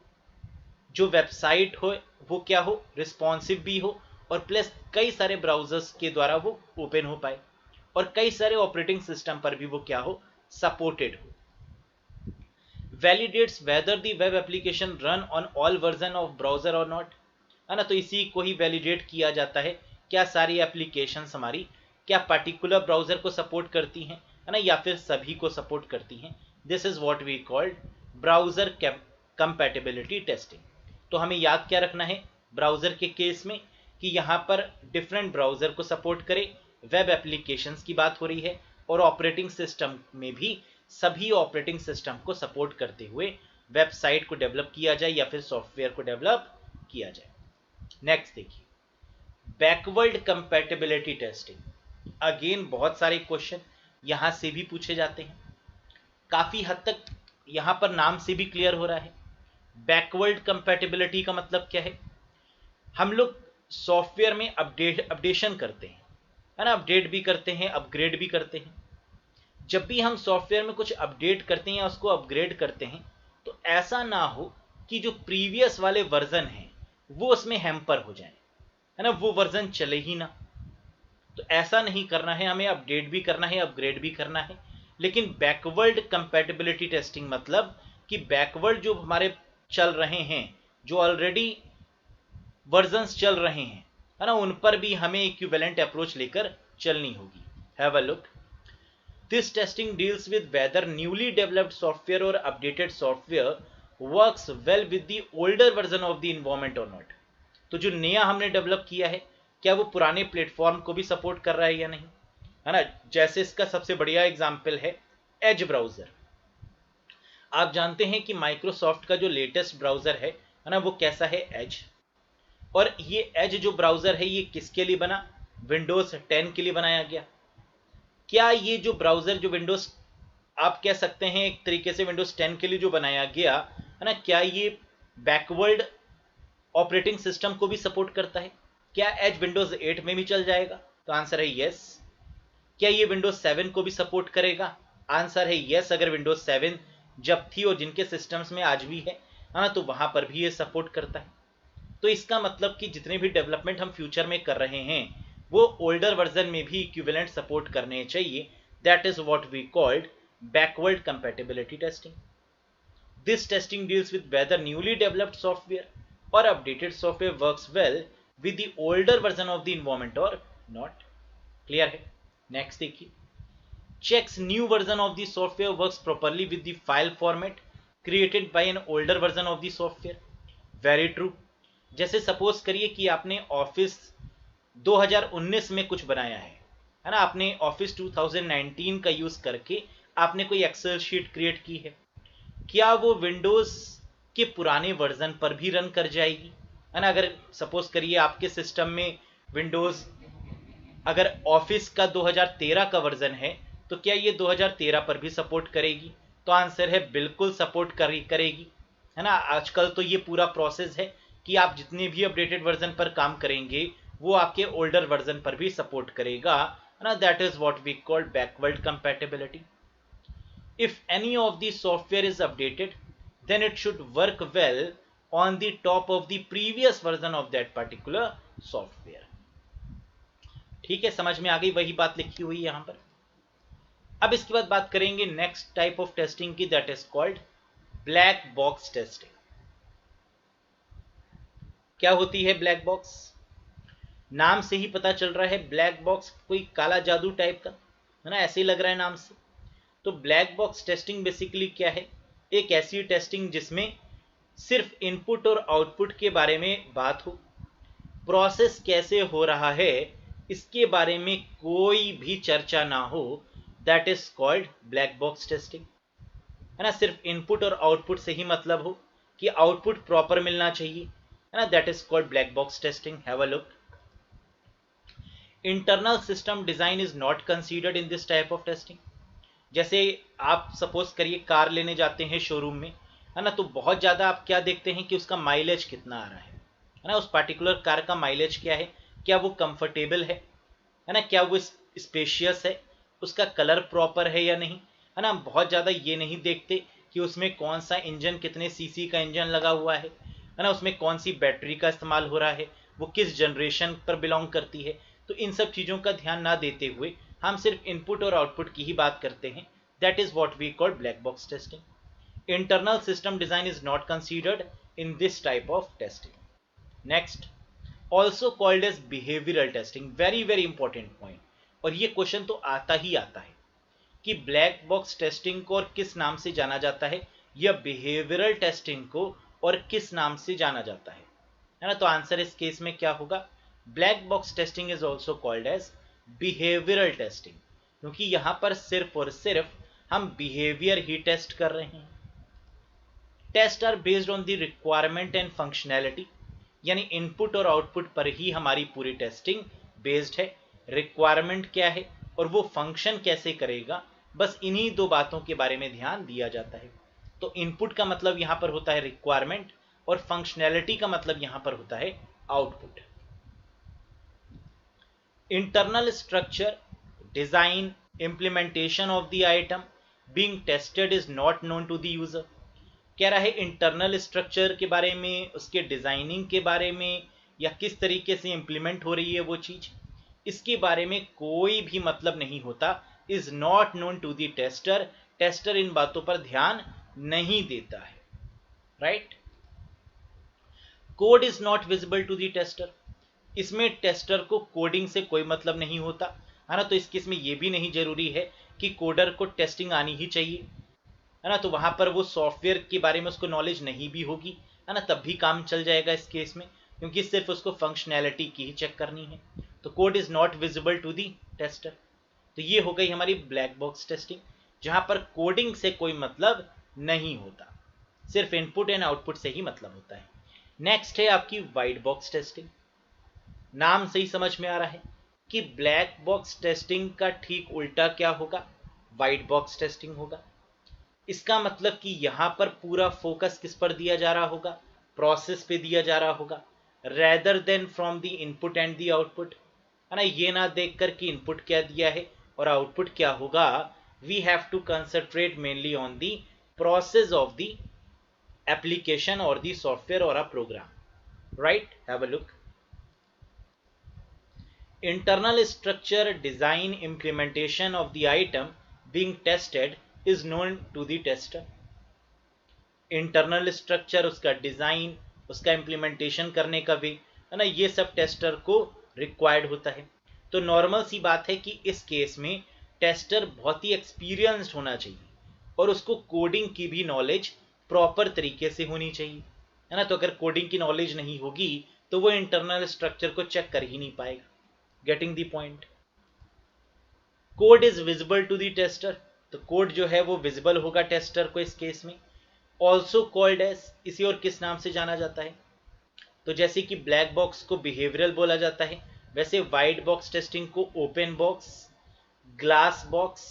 जो वेबसाइट हो वो क्या हो, रिस्पॉन्सिव भी हो, और प्लस कई सारे ब्राउजर्स के द्वारा वो ओपन हो पाए, और कई सारे ऑपरेटिंग सिस्टम पर भी वो क्या हो, सपोर्टेड हो। Validates whether the web application run on all version of browser और नॉट, है ना, तो इसी को ही वैलिडेट किया जाता है क्या सारी एप्लीकेशंस हमारी क्या पर्टिकुलर ब्राउजर को सपोर्ट करती हैं, है ना, या फिर सभी को सपोर्ट करती हैं। This is what we called browser compatibility testing. तो हमें याद क्या रखना है ब्राउजर के केस में कि यहाँ पर डिफरेंट ब्राउजर को सपोर्ट करे, वेब एप्लीकेशंस की बात हो रही है, और ऑपरेटिंग सिस्टम में भी सभी ऑपरेटिंग सिस्टम को सपोर्ट करते हुए वेबसाइट को डेवलप किया जाए या फिर सॉफ्टवेयर को डेवलप किया जाए। नेक्स्ट देखिए बैकवर्ड कंपैटिबिलिटी टेस्टिंग। अगेन बहुत सारे क्वेश्चन यहां से भी पूछे जाते हैं, काफी हद तक यहां पर नाम से भी क्लियर हो रहा है। बैकवर्ड कंपैटिबिलिटी का मतलब क्या है, हम लोग सॉफ्टवेयर में अपडेशन करते हैं, है ना, अपडेट भी करते हैं, अपग्रेड भी करते हैं। जब भी हम सॉफ्टवेयर में कुछ अपडेट करते हैं या उसको अपग्रेड करते हैं तो ऐसा ना हो कि जो प्रीवियस वाले वर्जन हैं वो उसमें हैम्पर हो जाए, है ना, वो वर्जन चले ही ना। तो ऐसा नहीं करना है, हमें अपडेट भी करना है, अपग्रेड भी करना है। लेकिन बैकवर्ड कंपैटिबिलिटी टेस्टिंग मतलब कि बैकवर्ड जो हमारे चल रहे हैं, जो ऑलरेडी वर्जन्स चल रहे हैं, है ना, उन पर भी हमें इक्विवेलेंट अप्रोच लेकर चलनी होगी। Have a look. This testing deals with whether newly developed software और updated software works well with the older version of the environment और नॉट। तो जो नया हमने डेवलप किया है क्या वो पुराने प्लेटफॉर्म को भी सपोर्ट कर रहा है या नहीं, है ना। जैसे इसका सबसे बढ़िया एग्जांपल है एज ब्राउजर। आप जानते हैं कि माइक्रोसॉफ्ट का जो लेटेस्ट ब्राउजर है ना, वो कैसा है, एज। और ये एज जो ब्राउजर है ये किसके लिए बना, विंडोज 10 के लिए बनाया गया। क्या ये जो ब्राउजर जो विंडोज आप कह सकते हैं एक तरीके से विंडोज 10 के लिए जो बनाया गया है ना, क्या ये बैकवर्ड ऑपरेटिंग सिस्टम को भी सपोर्ट करता है, क्या एज विंडोज 8 में भी चल जाएगा, तो आंसर है यस। क्या ये विंडोज 7 को भी सपोर्ट करेगा, आंसर है यस। अगर विंडोज 7 जब थी और जिनके सिस्टम्स में आज भी है ना, तो वहां पर भी ये सपोर्ट करता है। तो इसका मतलब कि जितने भी डेवलपमेंट हम फ्यूचर में कर रहे हैं वो ओल्डर वर्जन में भी इक्विवेलेंट सपोर्ट करने चाहिए। That is what we called backward compatibility testing. This testing deals with whether newly developed software और updated software works well with the older version of the environment और not. Clear है। Next देखिए checks new version of the software works properly with the file format created by an older version of the software. Very true. जैसे suppose करिए कि आपने office 2019 में कुछ बनाया है ना, आपने ऑफिस 2019 का यूज करके आपने कोई एक्सेल शीट क्रिएट की है, क्या वो विंडोज के पुराने वर्जन पर भी रन कर जाएगी, है ना? अगर सपोज करिए आपके सिस्टम में विंडोज अगर ऑफिस का 2013 का वर्जन है तो क्या ये 2013 पर भी सपोर्ट करेगी? तो आंसर है बिल्कुल सपोर्ट करेगी, है ना? आजकल तो ये पूरा प्रोसेस है कि आप जितने भी अपडेटेड वर्जन पर काम करेंगे वो आपके ओल्डर वर्जन पर भी सपोर्ट करेगा, है ना? That is what we call backward compatibility. If any of the software is updated, then it should work well on the top of the previous version of that particular software. ठीक है, समझ में आ गई, वही बात लिखी हुई है यहां पर. अब इसके बाद बात करेंगे नेक्स्ट टाइप ऑफ टेस्टिंग की, that is called black box testing. क्या होती है ब्लैक बॉक्स? नाम से ही पता चल रहा है ब्लैक बॉक्स कोई काला जादू टाइप का, है ना? ऐसे ही लग रहा है नाम से. तो ब्लैक बॉक्स टेस्टिंग बेसिकली क्या है? एक ऐसी टेस्टिंग जिसमें सिर्फ इनपुट और आउटपुट के बारे में बात हो, प्रोसेस कैसे हो रहा है इसके बारे में कोई भी चर्चा ना हो, that is called black box testing, है ना? सिर्फ इनपुट और आउटपुट से ही मतलब हो कि आउटपुट प्रॉपर मिलना चाहिए, है ना? That is called black box testing. Have a look. Internal system design is not considered in this type of testing. जैसे आप सपोज करिए कार लेने जाते हैं शोरूम में, है ना? तो बहुत ज़्यादा आप क्या देखते हैं कि उसका माइलेज कितना आ रहा है ना? उस पार्टिकुलर कार का माइलेज क्या है, क्या वो कंफर्टेबल है ना? क्या वो स्पेशियस है, उसका कलर प्रॉपर है या नहीं, है ना? बहुत ज़्यादा ये नहीं देखते कि उसमें कौन सा इंजन, कितने सीसी का इंजन लगा हुआ है ना? उसमें कौन सी बैटरी का इस्तेमाल हो रहा है, वो किस जनरेशन पर बिलोंग करती है. तो इन सब चीज़ों का ध्यान ना देते हुए हम सिर्फ इनपुट और आउटपुट की ही बात करते हैं. That is what we call black box testing. Internal system design is not considered in this type of testing. Next, also called as behavioural testing. Very very important point, और ये question तो आता ही आता है कि ब्लैक बॉक्स टेस्टिंग को और किस नाम से जाना जाता है, या बिहेवियरल टेस्टिंग को और किस नाम से जाना जाता है ना? तो आंसर इस केस में क्या होगा? Black box testing is also called as behavioural testing, क्योंकि यहां पर सिर्फ और सिर्फ हम बिहेवियर ही टेस्ट कर रहे हैं. Test are based on the requirement and functionality, यानी इनपुट और आउटपुट पर ही हमारी पूरी टेस्टिंग बेस्ड है. रिक्वायरमेंट क्या है और वो फंक्शन कैसे करेगा, बस इन्हीं दो बातों के बारे में ध्यान दिया जाता है. तो इनपुट का मतलब यहां पर होता है रिक्वायरमेंट, और फंक्शनैलिटी का मतलब यहां पर होता है output. Internal structure, design, implementation of the item being tested is not known to the user. कह रहा है इंटरनल स्ट्रक्चर के बारे में, उसके डिजाइनिंग के बारे में, या किस तरीके से इंप्लीमेंट हो रही है वो चीज, इसके बारे में कोई भी मतलब नहीं होता. Is not known to the tester. Tester इन बातों पर ध्यान नहीं देता है. Right. Code is not visible to the tester. इसमें टेस्टर को कोडिंग से कोई मतलब नहीं होता, है ना? तो इस केस में ये भी नहीं जरूरी है कि कोडर को टेस्टिंग आनी ही चाहिए, है ना? तो वहां पर वो सॉफ्टवेयर के बारे में उसको नॉलेज नहीं भी होगी, है ना, तब भी काम चल जाएगा इस केस में, क्योंकि सिर्फ उसको फंक्शनैलिटी की ही चेक करनी है. तो code is not visible to the tester. तो ये हो गई हमारी ब्लैक बॉक्स टेस्टिंग, जहां पर कोडिंग से कोई मतलब नहीं होता, सिर्फ इनपुट एंड आउटपुट से ही मतलब होता है. नेक्स्ट है आपकी व्हाइट बॉक्स टेस्टिंग. नाम से ही समझ में आ रहा है कि ब्लैक बॉक्स टेस्टिंग का ठीक उल्टा क्या होगा, व्हाइट बॉक्स टेस्टिंग होगा. इसका मतलब कि यहां पर पूरा फोकस किस पर दिया जा रहा होगा, प्रोसेस पे दिया जा रहा होगा, rather than from the input and the output, है ना? ये ना देख कर कि इनपुट क्या दिया है और आउटपुट क्या होगा. We have to concentrate mainly on the process of the application और द सॉफ्टवेयर और a program. Right. Have a look. Internal structure, design, implementation of the item being tested is known to the tester. Internal structure, उसका design, उसका implementation करने का भी, है ना, ये सब टेस्टर को रिक्वायर्ड होता है. तो नॉर्मल सी बात है कि इस केस में टेस्टर बहुत ही एक्सपीरियंस्ड होना चाहिए और उसको कोडिंग की भी नॉलेज प्रॉपर तरीके से होनी चाहिए, है ना। तो अगर कोडिंग की नॉलेज नहीं होगी तो वो इंटरनल स्ट्रक्चर को चेक कर ही नहीं पाएगा। Getting the point. Code is visible to the tester, तो कोड जो है वो विजिबल होगा टेस्टर को इस केस में। ऑल्सो कॉल्ड एज, इसी और किस नाम से जाना जाता है, तो जैसे कि ब्लैक बॉक्स को बिहेवियरल बोला जाता है, वैसे वाइट बॉक्स टेस्टिंग को ओपन बॉक्स, ग्लास बॉक्स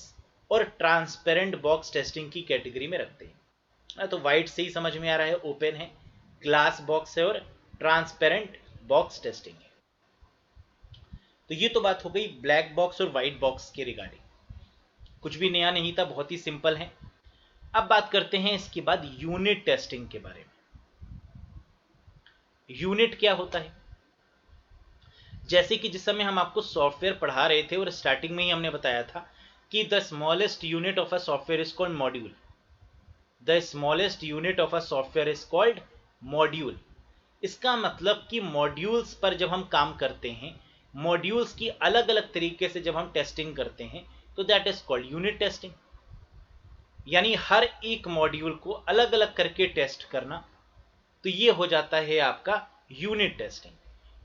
और ट्रांसपेरेंट बॉक्स टेस्टिंग की कैटेगरी में रखते हैं। तो वाइट से ही समझ में आ रहा है, ओपन है, ग्लास बॉक्स है और ट्रांसपेरेंट बॉक्स टेस्टिंग है। तो ये तो बात हो गई ब्लैक बॉक्स और व्हाइट बॉक्स के रिगार्डिंग, कुछ भी नया नहीं था, बहुत ही सिंपल है। अब बात करते हैं इसके बाद यूनिट टेस्टिंग के बारे में। यूनिट क्या होता है, जैसे कि जिस समय हम आपको सॉफ्टवेयर पढ़ा रहे थे और स्टार्टिंग में ही हमने बताया था कि the smallest unit of a software is called module. The smallest unit of a software is called module. इसका मतलब कि मॉड्यूल्स पर जब हम काम करते हैं, मॉड्यूल्स की अलग अलग तरीके से जब हम टेस्टिंग करते हैं, तो that is called unit testing. यानी हर एक मॉड्यूल को अलग अलग करके टेस्ट करना, तो ये हो जाता है आपका यूनिट टेस्टिंग।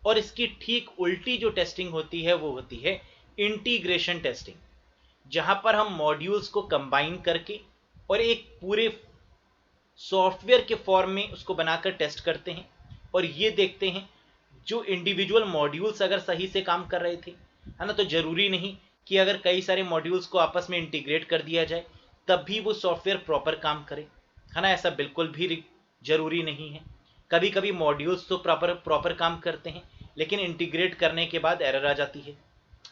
और इसकी ठीक उल्टी जो टेस्टिंग होती है वो होती है इंटीग्रेशन टेस्टिंग, जहां पर हम मॉड्यूल्स को कंबाइन करके और एक पूरे सॉफ्टवेयर के फॉर्म में उसको बनाकर टेस्ट करते हैं और ये देखते हैं जो इंडिविजुअल मॉड्यूल्स अगर सही से काम कर रहे थे, है ना। तो जरूरी नहीं कि अगर कई सारे मॉड्यूल्स को आपस में इंटीग्रेट कर दिया जाए तब भी वो सॉफ्टवेयर प्रॉपर काम करे, है ना। ऐसा बिल्कुल भी जरूरी नहीं है। कभी कभी मॉड्यूल्स तो प्रॉपर काम करते हैं, लेकिन इंटीग्रेट करने के बाद एरर आ जाती है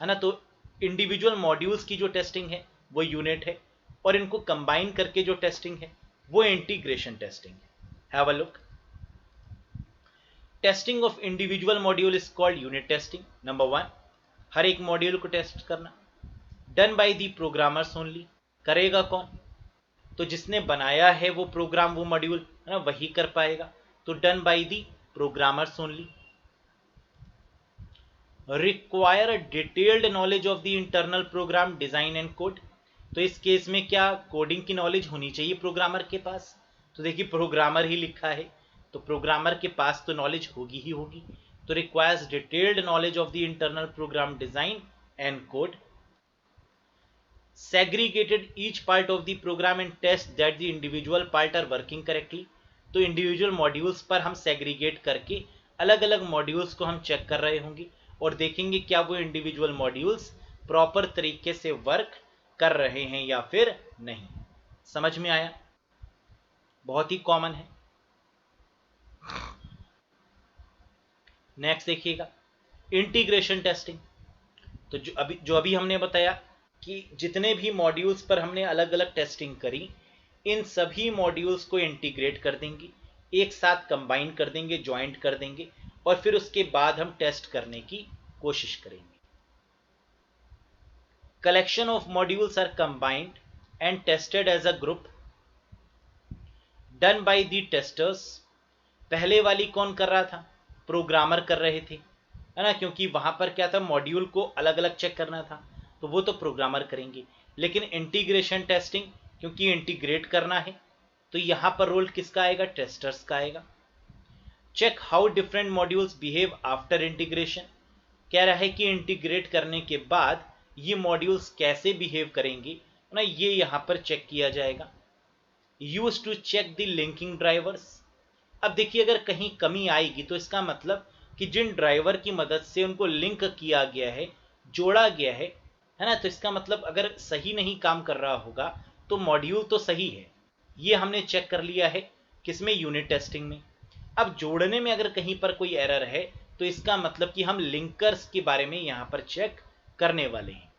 ना। तो इंडिविजुअल मॉड्यूल्स की जो टेस्टिंग है वो यूनिट है, और इनको कंबाइन करके जो टेस्टिंग है वो इंटीग्रेशन टेस्टिंग है। Have a look. Testing of individual module is called unit testing. Number 1, हर एक मॉड्यूल को टेस्ट करना। Done by the programmers only, करेगा कौन, तो जिसने बनाया है वो प्रोग्राम, वो मॉड्यूल, है ना, वही कर पाएगा। तो done by the programmers only. Require detailed knowledge of the internal program design and code, तो इस केस में क्या कोडिंग की नॉलेज होनी चाहिए प्रोग्रामर के पास, तो देखिए प्रोग्रामर ही लिखा है तो प्रोग्रामर के पास तो नॉलेज होगी ही होगी। तो requires detailed knowledge of the internal program design and code. segregated each part of the program and test that the individual part are working correctly, तो इंडिविजुअल मॉड्यूल्स पर हम सेग्रीगेट करके अलग अलग मॉड्यूल्स को हम चेक कर रहे होंगे और देखेंगे क्या वो इंडिविजुअल मॉड्यूल्स प्रॉपर तरीके से वर्क कर रहे हैं या फिर नहीं। समझ में आया, बहुत ही कॉमन है। नेक्स्ट देखिएगा इंटीग्रेशन टेस्टिंग। तो जो अभी हमने बताया कि जितने भी मॉड्यूल्स पर हमने अलग अलग टेस्टिंग करी, इन सभी मॉड्यूल्स को इंटीग्रेट कर देंगे, एक साथ कंबाइन कर देंगे, ज्वाइंट कर देंगे और फिर उसके बाद हम टेस्ट करने की कोशिश करेंगे। Collection of modules are combined and tested as a group done by the testers. पहले वाली कौन कर रहा था, प्रोग्रामर कर रहे थे, है ना, क्योंकि वहां पर क्या था, मॉड्यूल को अलग अलग चेक करना था तो वो तो प्रोग्रामर करेंगे। लेकिन इंटीग्रेशन टेस्टिंग, क्योंकि इंटीग्रेट करना है तो यहां पर रोल किसका आएगा, टेस्टर्स का आएगा। Check how different modules behave after integration, कह रहा है कि इंटीग्रेट करने के बाद ये मॉड्यूल्स कैसे बिहेव करेंगे ना, ये यहां पर चेक किया जाएगा। Use to check the linking drivers. अब देखिए अगर कहीं कमी आएगी तो इसका मतलब कि जिन ड्राइवर की मदद से उनको लिंक किया गया है, जोड़ा गया है ना, तो इसका मतलब अगर सही नहीं काम कर रहा होगा तो मॉड्यूल तो सही है, ये हमने चेक कर लिया है किसमें, यूनिट टेस्टिंग में। अब जोड़ने में अगर कहीं पर कोई एरर है तो इसका मतलब कि हम लिंकर्स के बारे में यहां पर चेक करने वाले हैं,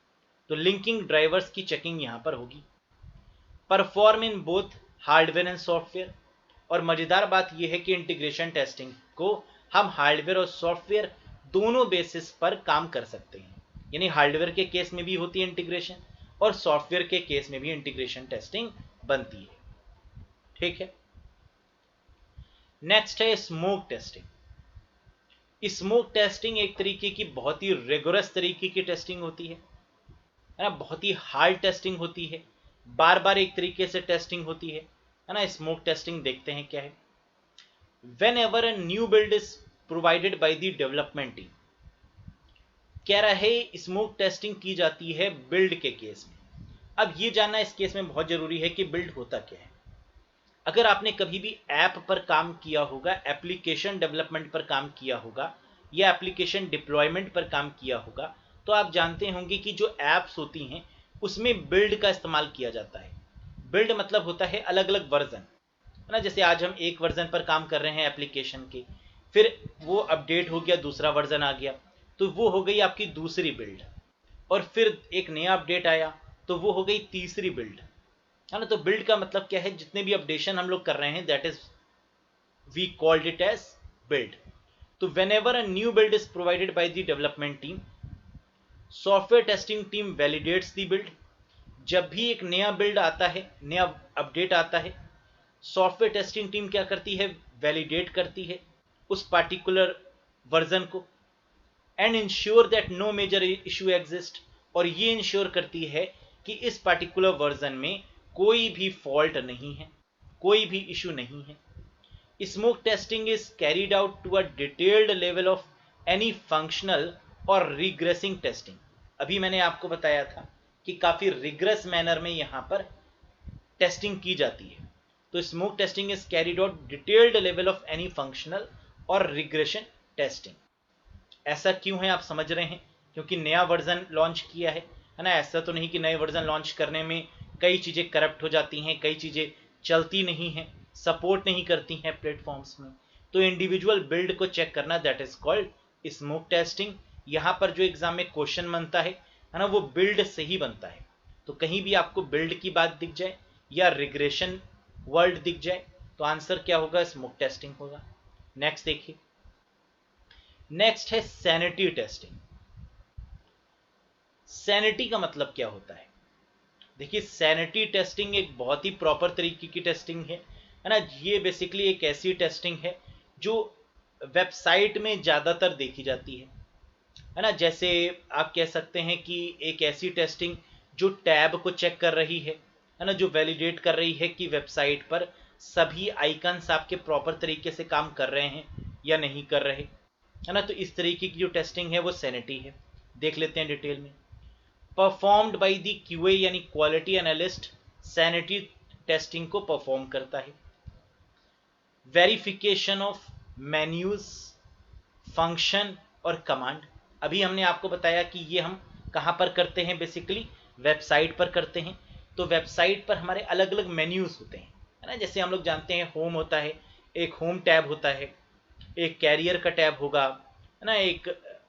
तो लिंकिंग ड्राइवर्स की चेकिंग यहां पर होगी। Perform in both hardware and software, और मजेदार बात यह है कि इंटीग्रेशन टेस्टिंग को हम हार्डवेयर और सॉफ्टवेयर दोनों बेसिस पर काम कर सकते हैं, यानी हार्डवेयर के केस में भी होती है इंटीग्रेशन और सॉफ्टवेयर के केस में भी इंटीग्रेशन टेस्टिंग बनती है। ठीक है, नेक्स्ट है स्मोक टेस्टिंग। स्मोक टेस्टिंग एक तरीके की बहुत ही रिगोरस तरीके की टेस्टिंग होती है है ना, बहुत ही हार्ड टेस्टिंग होती है, बार बार एक तरीके से टेस्टिंग होती है ना। स्मोक टेस्टिंग देखते हैं क्या है। When ever a new build is provided by the development team, कह रहा है स्मोक टेस्टिंग की जाती है बिल्ड के केस में। अब ये जानना इस केस में बहुत जरूरी है कि बिल्ड होता क्या है। अगर आपने कभी भी ऐप पर काम किया होगा, एप्लीकेशन डेवलपमेंट पर काम किया होगा या एप्लीकेशन डिप्लॉयमेंट पर काम किया होगा, तो आप जानते होंगे कि जो ऐप्स होती हैं उसमें बिल्ड का इस्तेमाल किया जाता है। बिल्ड मतलब होता है अलग अलग वर्जन, है ना। जैसे आज हम एक वर्जन पर काम कर रहे हैं एप्लीकेशन के, फिर वो अपडेट हो गया, दूसरा वर्जन आ गया, तो वो हो गई आपकी दूसरी बिल्ड। और फिर एक नया अपडेट आया तो वो हो गई तीसरी बिल्ड, है ना। तो बिल्ड का मतलब क्या है, जितने भी अपडेशन हम लोग कर रहे हैं, that is we called it as build. तो whenever a new build is provided by the development team, software testing team validates the build. जब भी एक नया बिल्ड आता है, नया अपडेट आता है, सॉफ्टवेयर टेस्टिंग टीम क्या करती है, वैलिडेट करती है उस पार्टिकुलर वर्जन को, and ensure that no major issue exist. और ये इंश्योर करती है कि इस पार्टिकुलर वर्जन में कोई भी फॉल्ट नहीं है, कोई भी इशू नहीं है। Smoke testing is carried out to a detailed level of any functional और रिग्रेसिंग टेस्टिंग। अभी मैंने आपको बताया था कि काफी रिग्रेस मैनर में यहां पर टेस्टिंग की जाती है। तो smoke testing is carried out detailed level of any functional और रिग्रेशन टेस्टिंग। ऐसा क्यों है आप समझ रहे हैं, क्योंकि नया वर्जन लॉन्च किया है ना। ऐसा तो नहीं कि नए वर्जन लॉन्च करने में कई चीज़ें करप्ट हो जाती हैं, कई चीज़ें चलती नहीं हैं, सपोर्ट नहीं करती हैं प्लेटफॉर्म्स में। तो इंडिविजुअल बिल्ड को चेक करना, that is called smoke testing. यहाँ पर जो एग्जाम में क्वेश्चन बनता है ना, वो बिल्ड से ही बनता है। तो कहीं भी आपको बिल्ड की बात दिख जाए या रिग्रेशन वर्ड दिख जाए, तो आंसर क्या होगा, स्मोक टेस्टिंग होगा। नेक्स्ट देखिए, नेक्स्ट है सैनिटी टेस्टिंग। सैनिटी का मतलब क्या होता है। देखिए, सैनिटी टेस्टिंग एक बहुत ही प्रॉपर तरीके की टेस्टिंग है ना। ये बेसिकली एक ऐसी टेस्टिंग है जो वेबसाइट में ज़्यादातर देखी जाती है ना। जैसे आप कह सकते हैं कि एक ऐसी टेस्टिंग जो टैब को चेक कर रही है ना, जो वैलिडेट कर रही है कि वेबसाइट पर सभी आइकन्स आपके प्रॉपर तरीके से काम कर रहे हैं या नहीं कर रहे, है ना। तो इस तरीके की जो टेस्टिंग है वो सैनिटी है। देख लेते हैं डिटेल में। परफॉर्म्ड बाय द क्यूए यानी क्वालिटी एनालिस्ट सैनिटी टेस्टिंग को परफॉर्म करता है। वेरिफिकेशन ऑफ मेन्यूज, फंक्शन और कमांड। अभी हमने आपको बताया कि ये हम कहाँ पर करते हैं, बेसिकली वेबसाइट पर करते हैं। तो वेबसाइट पर हमारे अलग अलग मेन्यूज होते हैं, है ना। जैसे हम लोग जानते हैं होम होता है, एक होम टैब होता है, एक कैरियर का टैब होगा, है ना, एक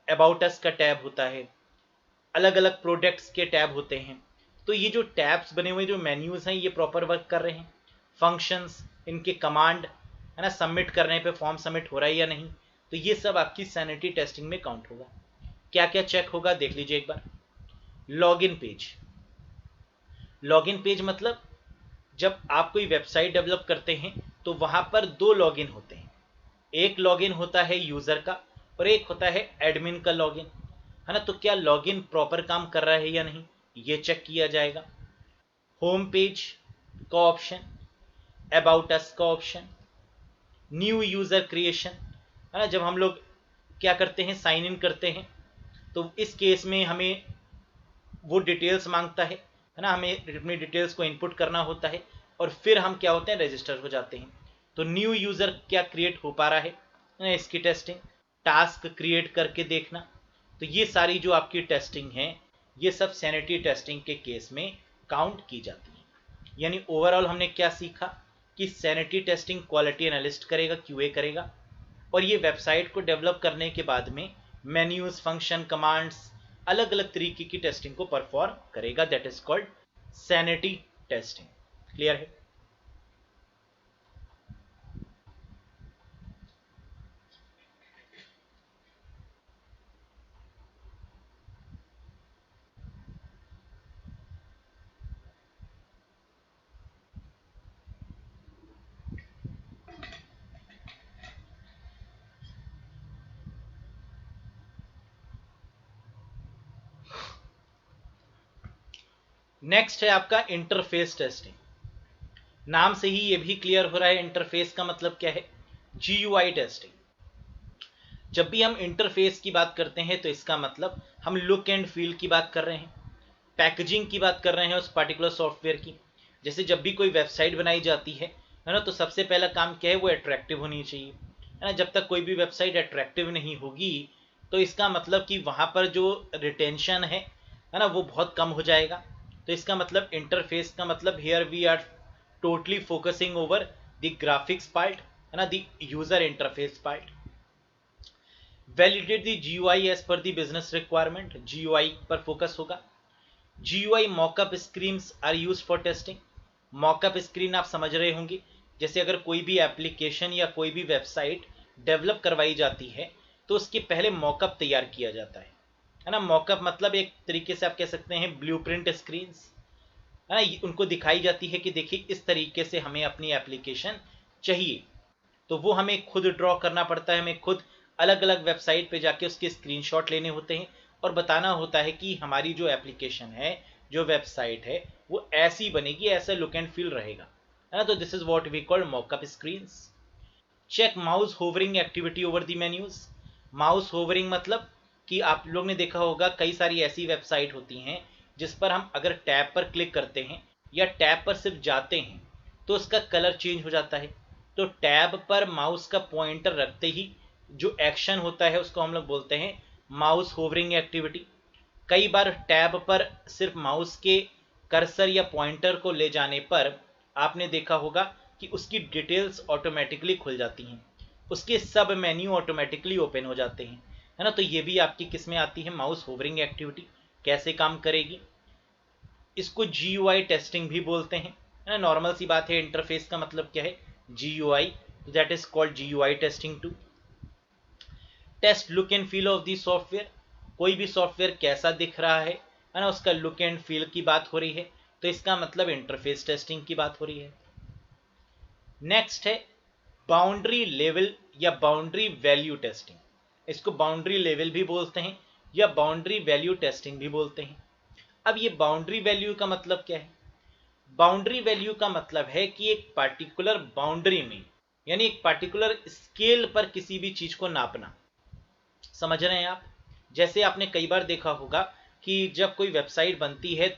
अबाउट अस का टैब होता है, अलग अलग प्रोडक्ट्स के टैब होते हैं। तो ये जो टैब्स बने हुए जो मेन्यूज हैं, ये प्रॉपर वर्क कर रहे हैं। फंक्शंस, इनके कमांड, है ना, सबमिट करने पे फॉर्म सबमिट हो रहा है या नहीं, तो ये सब आपकी सैनिटी टेस्टिंग में काउंट होगा। क्या क्या चेक होगा देख लीजिए एक बार। Login page. लॉगिन पेज मतलब जब आप कोई वेबसाइट डेवलप करते हैं तो वहां पर दो लॉगिन होते हैं। एक लॉगिन होता है यूजर का और एक होता है एडमिन का लॉगिन, है ना। तो क्या लॉगिन प्रॉपर काम कर रहा है या नहीं, ये चेक किया जाएगा। होम पेज का ऑप्शन, अबाउट अस का ऑप्शन, न्यू यूजर क्रिएशन, है ना। जब हम लोग क्या करते हैं, साइन इन करते हैं, तो इस केस में हमें वो डिटेल्स मांगता है ना, हमें अपनी डिटेल्स को इनपुट करना होता है और फिर हम क्या होते हैं, रजिस्टर हो जाते हैं। तो न्यू यूजर क्या क्रिएट हो पा रहा है ना, इसकी टेस्टिंग। टास्क क्रिएट करके देखना। तो ये सारी जो आपकी टेस्टिंग है, ये सब सैनिटी टेस्टिंग के केस में काउंट की जाती है। यानी ओवरऑल हमने क्या सीखा कि सैनिटी टेस्टिंग क्वालिटी एनालिस्ट करेगा, क्यूए करेगा, और ये वेबसाइट को डेवलप करने के बाद में मेन्यूज, फंक्शन, कमांड्स, अलग अलग तरीके की टेस्टिंग को परफॉर्म करेगा। That is called sanity testing. Clear है। नेक्स्ट है आपका इंटरफेस टेस्टिंग। नाम से ही ये भी क्लियर हो रहा है इंटरफेस का मतलब क्या है, GUI टेस्टिंग। जब भी हम इंटरफेस की बात करते हैं तो इसका मतलब हम लुक एंड फील की बात कर रहे हैं, पैकेजिंग की बात कर रहे हैं उस पर्टिकुलर सॉफ्टवेयर की। जैसे जब भी कोई वेबसाइट बनाई जाती है ना, तो सबसे पहला काम क्या है, वो अट्रैक्टिव होनी चाहिए, है ना। जब तक कोई भी वेबसाइट अट्रैक्टिव नहीं होगी तो इसका मतलब कि वहाँ पर जो रिटेंशन है ना, वो बहुत कम हो जाएगा। तो इसका मतलब इंटरफेस का मतलब here we are totally focusing over the graphics part, है ना, the user interface part. Validate the GUI as per the business requirement, GUI पर फोकस होगा। GUI mockup screens are used for testing. Mockup screen आप समझ रहे होंगे, जैसे अगर कोई भी एप्लीकेशन या कोई भी वेबसाइट डेवलप करवाई जाती है तो उसके पहले मॉकअप तैयार किया जाता है ना। मॉकअप मतलब एक तरीके से आप कह सकते हैं ब्लूप्रिंट स्क्रीन्स, है ना, उनको दिखाई जाती है कि देखिए इस तरीके से हमें अपनी एप्लीकेशन चाहिए। तो वो हमें खुद ड्रॉ करना पड़ता है, हमें खुद अलग अलग वेबसाइट पे जाके उसके स्क्रीनशॉट लेने होते हैं और बताना होता है कि हमारी जो एप्लीकेशन है, जो वेबसाइट है, वो ऐसी बनेगी, ऐसा लुक एंड फील रहेगा, है ना। तो this is what we call mockup screens. Check mouse hovering activity over the menus. Mouse hovering मतलब कि आप लोग ने देखा होगा कई सारी ऐसी वेबसाइट होती हैं जिस पर हम अगर टैब पर क्लिक करते हैं या टैब पर सिर्फ जाते हैं तो उसका कलर चेंज हो जाता है। तो टैब पर माउस का पॉइंटर रखते ही जो एक्शन होता है उसको हम लोग बोलते हैं माउस होवरिंग एक्टिविटी। कई बार टैब पर सिर्फ माउस के कर्सर या पॉइंटर को ले जाने पर आपने देखा होगा कि उसकी डिटेल्स ऑटोमेटिकली खुल जाती हैं, उसके सब मेन्यू ऑटोमेटिकली ओपन हो जाते हैं, है ना। तो ये भी आपकी किस में आती है, माउस होवरिंग एक्टिविटी। कैसे काम करेगी, इसको GUI टेस्टिंग भी बोलते हैं, है ना। नॉर्मल सी बात है, इंटरफेस का मतलब क्या है, GUI, तो that is called GUI testing too. Test look and feel of the software. कोई भी सॉफ्टवेयर कैसा दिख रहा है ना, उसका लुक एंड फील की बात हो रही है, तो इसका मतलब इंटरफेस टेस्टिंग की बात हो रही है। नेक्स्ट है बाउंड्री लेवल या बाउंड्री वैल्यू टेस्टिंग। इसको बाउंड्री लेवल भी बोलते हैं या बाउंड्री वैल्यू टेस्टिंग भी बोलते हैं। अब ये बाउंड्री वैल्यू का मतलब क्या है, बाउंड्री वैल्यू का मतलब है कि एक पार्टिकुलर बाउंड्री में, यानी एक पार्टिकुलर स्केल पर किसी भी चीज को नापना। समझ रहे हैं आप। जैसे आपने कई बार देखा होगा कि जब कोई वेबसाइट बनती है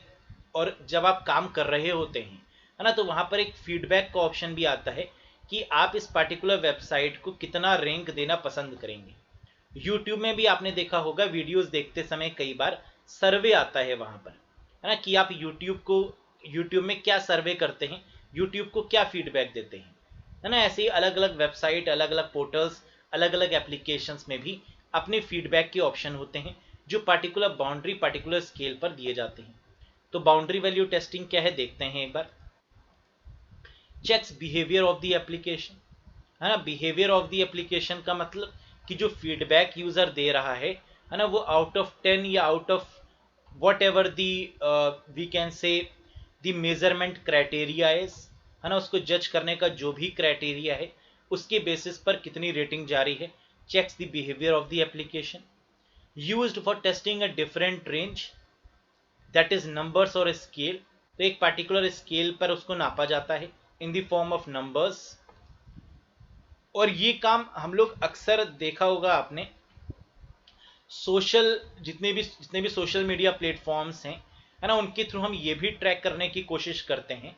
और जब आप काम कर रहे होते हैं, है ना, तो वहां पर एक फीडबैक का ऑप्शन भी आता है कि आप इस पर्टिकुलर वेबसाइट को कितना रैंक देना पसंद करेंगे। यूट्यूब में भी आपने देखा होगा, वीडियोस देखते समय कई बार सर्वे आता है वहां पर, है ना, कि आप यूट्यूब में क्या सर्वे करते हैं, यूट्यूब को क्या फीडबैक देते हैं, है ना। ऐसे ही अलग अलग वेबसाइट, अलग अलग पोर्टल्स, अलग अलग एप्लीकेशंस में भी अपने फीडबैक के ऑप्शन होते हैं जो पर्टिकुलर बाउंड्री, पर्टिकुलर स्केल पर दिए जाते हैं। तो बाउंड्री वैल्यू टेस्टिंग क्या है, देखते हैं एक बार। Checks behaviour of the application, है ना। बिहेवियर ऑफ द एप्लीकेशन का मतलब कि जो फीडबैक यूजर दे रहा है ना, वो आउट ऑफ 10 या out of whatever the we can say the measurement criteria is, है ना, उसको जज करने का जो भी क्राइटेरिया है उसके बेसिस पर कितनी रेटिंग जा रही है। Checks the behaviour of the application. Used for testing a different range, that is numbers और स्केल। तो एक पर्टिकुलर स्केल पर उसको नापा जाता है in the form of numbers. और ये काम हम लोग अक्सर देखा होगा आपने, सोशल जितने भी सोशल मीडिया प्लेटफॉर्म्स हैं, है ना, उनके थ्रू हम ये भी ट्रैक करने की कोशिश करते हैं